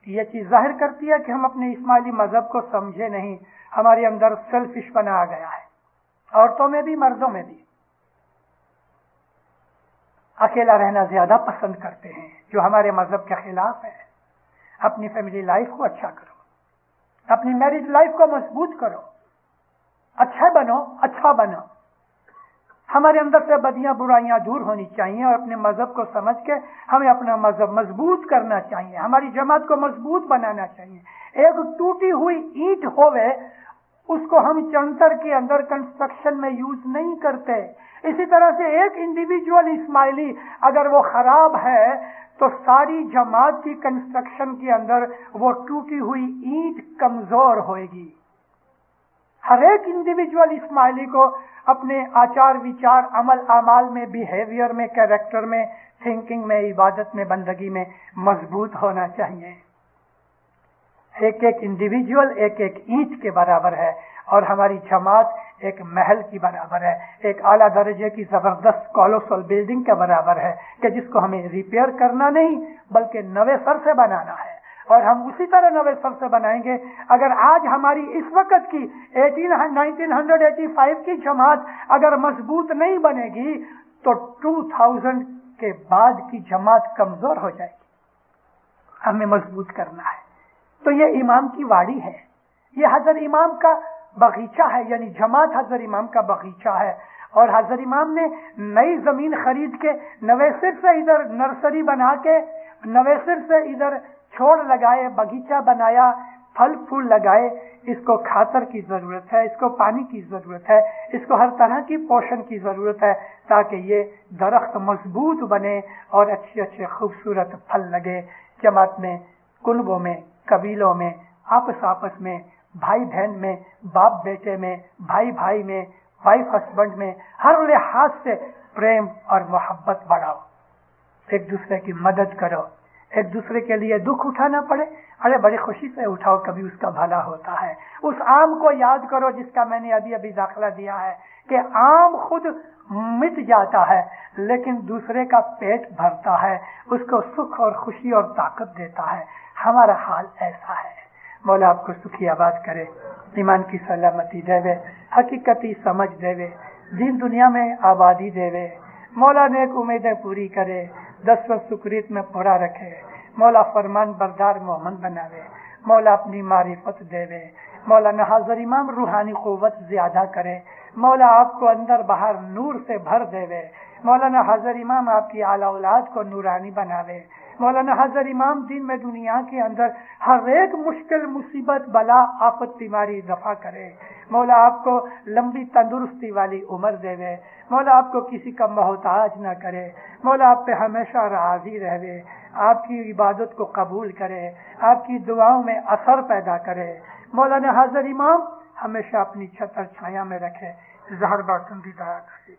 [SPEAKER 1] ये चीज जाहिर करती है कि हम अपने इस्माइली मजहब को समझे नहीं। हमारे अंदर सेल्फिश बना आ गया है, औरतों में भी मर्दों में भी। अकेला रहना ज्यादा पसंद करते हैं, जो हमारे मजहब के खिलाफ है। अपनी फैमिली लाइफ को अच्छा करो, अपनी मैरिज लाइफ को मजबूत करो, अच्छा बनो। हमारे अंदर से बदियां बुराइयां दूर होनी चाहिए और अपने मजहब को समझ के हमें अपना मजहब मजबूत करना चाहिए। हमारी जमात को मजबूत बनाना चाहिए। एक टूटी हुई ईंट होवे, उसको हम चंतर के अंदर कंस्ट्रक्शन में यूज नहीं करते। इसी तरह से एक इंडिविजुअल इस्माइली अगर वो खराब है तो सारी जमात की कंस्ट्रक्शन के अंदर वो टूटी हुई ईंट कमजोर होएगी। हर एक इंडिविजुअल इस्माइली को अपने आचार विचार, अमल अमाल में, बिहेवियर में, कैरेक्टर में, थिंकिंग में, इबादत में, बंदगी में मजबूत होना चाहिए। एक एक इंडिविजुअल एक एक ईंट के बराबर है और हमारी जमात एक महल की बराबर है, एक आला दर्जे की जबरदस्त कॉलोसल बिल्डिंग के बराबर है कि जिसको हमें रिपेयर करना नहीं बल्कि नवे सर से बनाना है। और हम उसी तरह नवे सर से बनाएंगे। अगर आज हमारी इस वक्त की 1985 की जमात अगर मजबूत नहीं बनेगी तो 2000 के बाद की जमात कमजोर हो जाएगी। हमें मजबूत करना है। तो ये इमाम की वाड़ी है, ये हजरत इमाम का बगीचा है, यानी जमात हजरत इमाम का बगीचा है। اور حضرت امام نے نئی زمین خرید کے نویسر سے ادھر نرسری بنا کے نویسر سے ادھر چھوڑ لگائے، باغیچہ بنایا، پھل پھول لگائے. اس کو کھاتر کی ضرورت ہے، اس کو پانی کی ضرورت ہے، اس کو ہر طرح کی پوشن کی ضرورت ہے تاکہ یہ درخت مضبوط بنے اور اچھے اچھے خوبصورت پھل لگے. جماعت میں، کنبوں میں، قبیلوں میں، آپس میں، بھائی بہن میں، باپ بیٹے میں، بھائی بھائی میں، وائف ہسبینڈ میں، ہر لحاظ سے پریم اور محبت بڑھاؤ. ایک دوسرے کی مدد کرو. ایک دوسرے کے لیے دکھ اٹھانا پڑے، ارے بڑی خوشی سے اٹھاؤ، کبھی اس کا بھلا ہوتا ہے. اس آم کو یاد کرو جس کا میں نے ابھی داخلہ دیا ہے کہ آم خود مٹ جاتا ہے لیکن دوسرے کا پیٹ بھرتا ہے، اس کو سکھ اور خوشی اور طاقت دیتا ہے. ہمارا حال ایسا ہے. مولا آپ کو سکھی آباد کرے، ایمان کی سلامتی دے، حقیقتی سمجھ دے، دین دنیا میں آبادی دے. مولا نیک امیدیں پوری کرے، 10 سکریت میں پورا رکھے. مولا فرمان بردار مومن بناوے. مولا اپنی معرفت دے. مولانا حضرت امام روحانی قوت زیادہ کرے. مولا آپ کو اندر باہر نور سے بھر دے. مولانا حضرت امام آپ کی اعلی اولاد کو نورانی بناوے. مولانا حضرت امام دین میں دنیا کے اندر ہر ایک مشکل مصیبت بلا آفت بیماری دفع کرے. مولا آپ کو لمبی تندرستی والی عمر دے. مولا آپ کو کسی کا محتاج نہ کرے. مولا آپ پہ ہمیشہ راضی رہے، آپ کی عبادت کو قبول کرے، آپ کی دعاؤں میں اثر پیدا کرے. مولانا حضرت امام ہمیشہ اپنی چھتر چھایا میں رکھے. زہر باطن دی دعا کرے.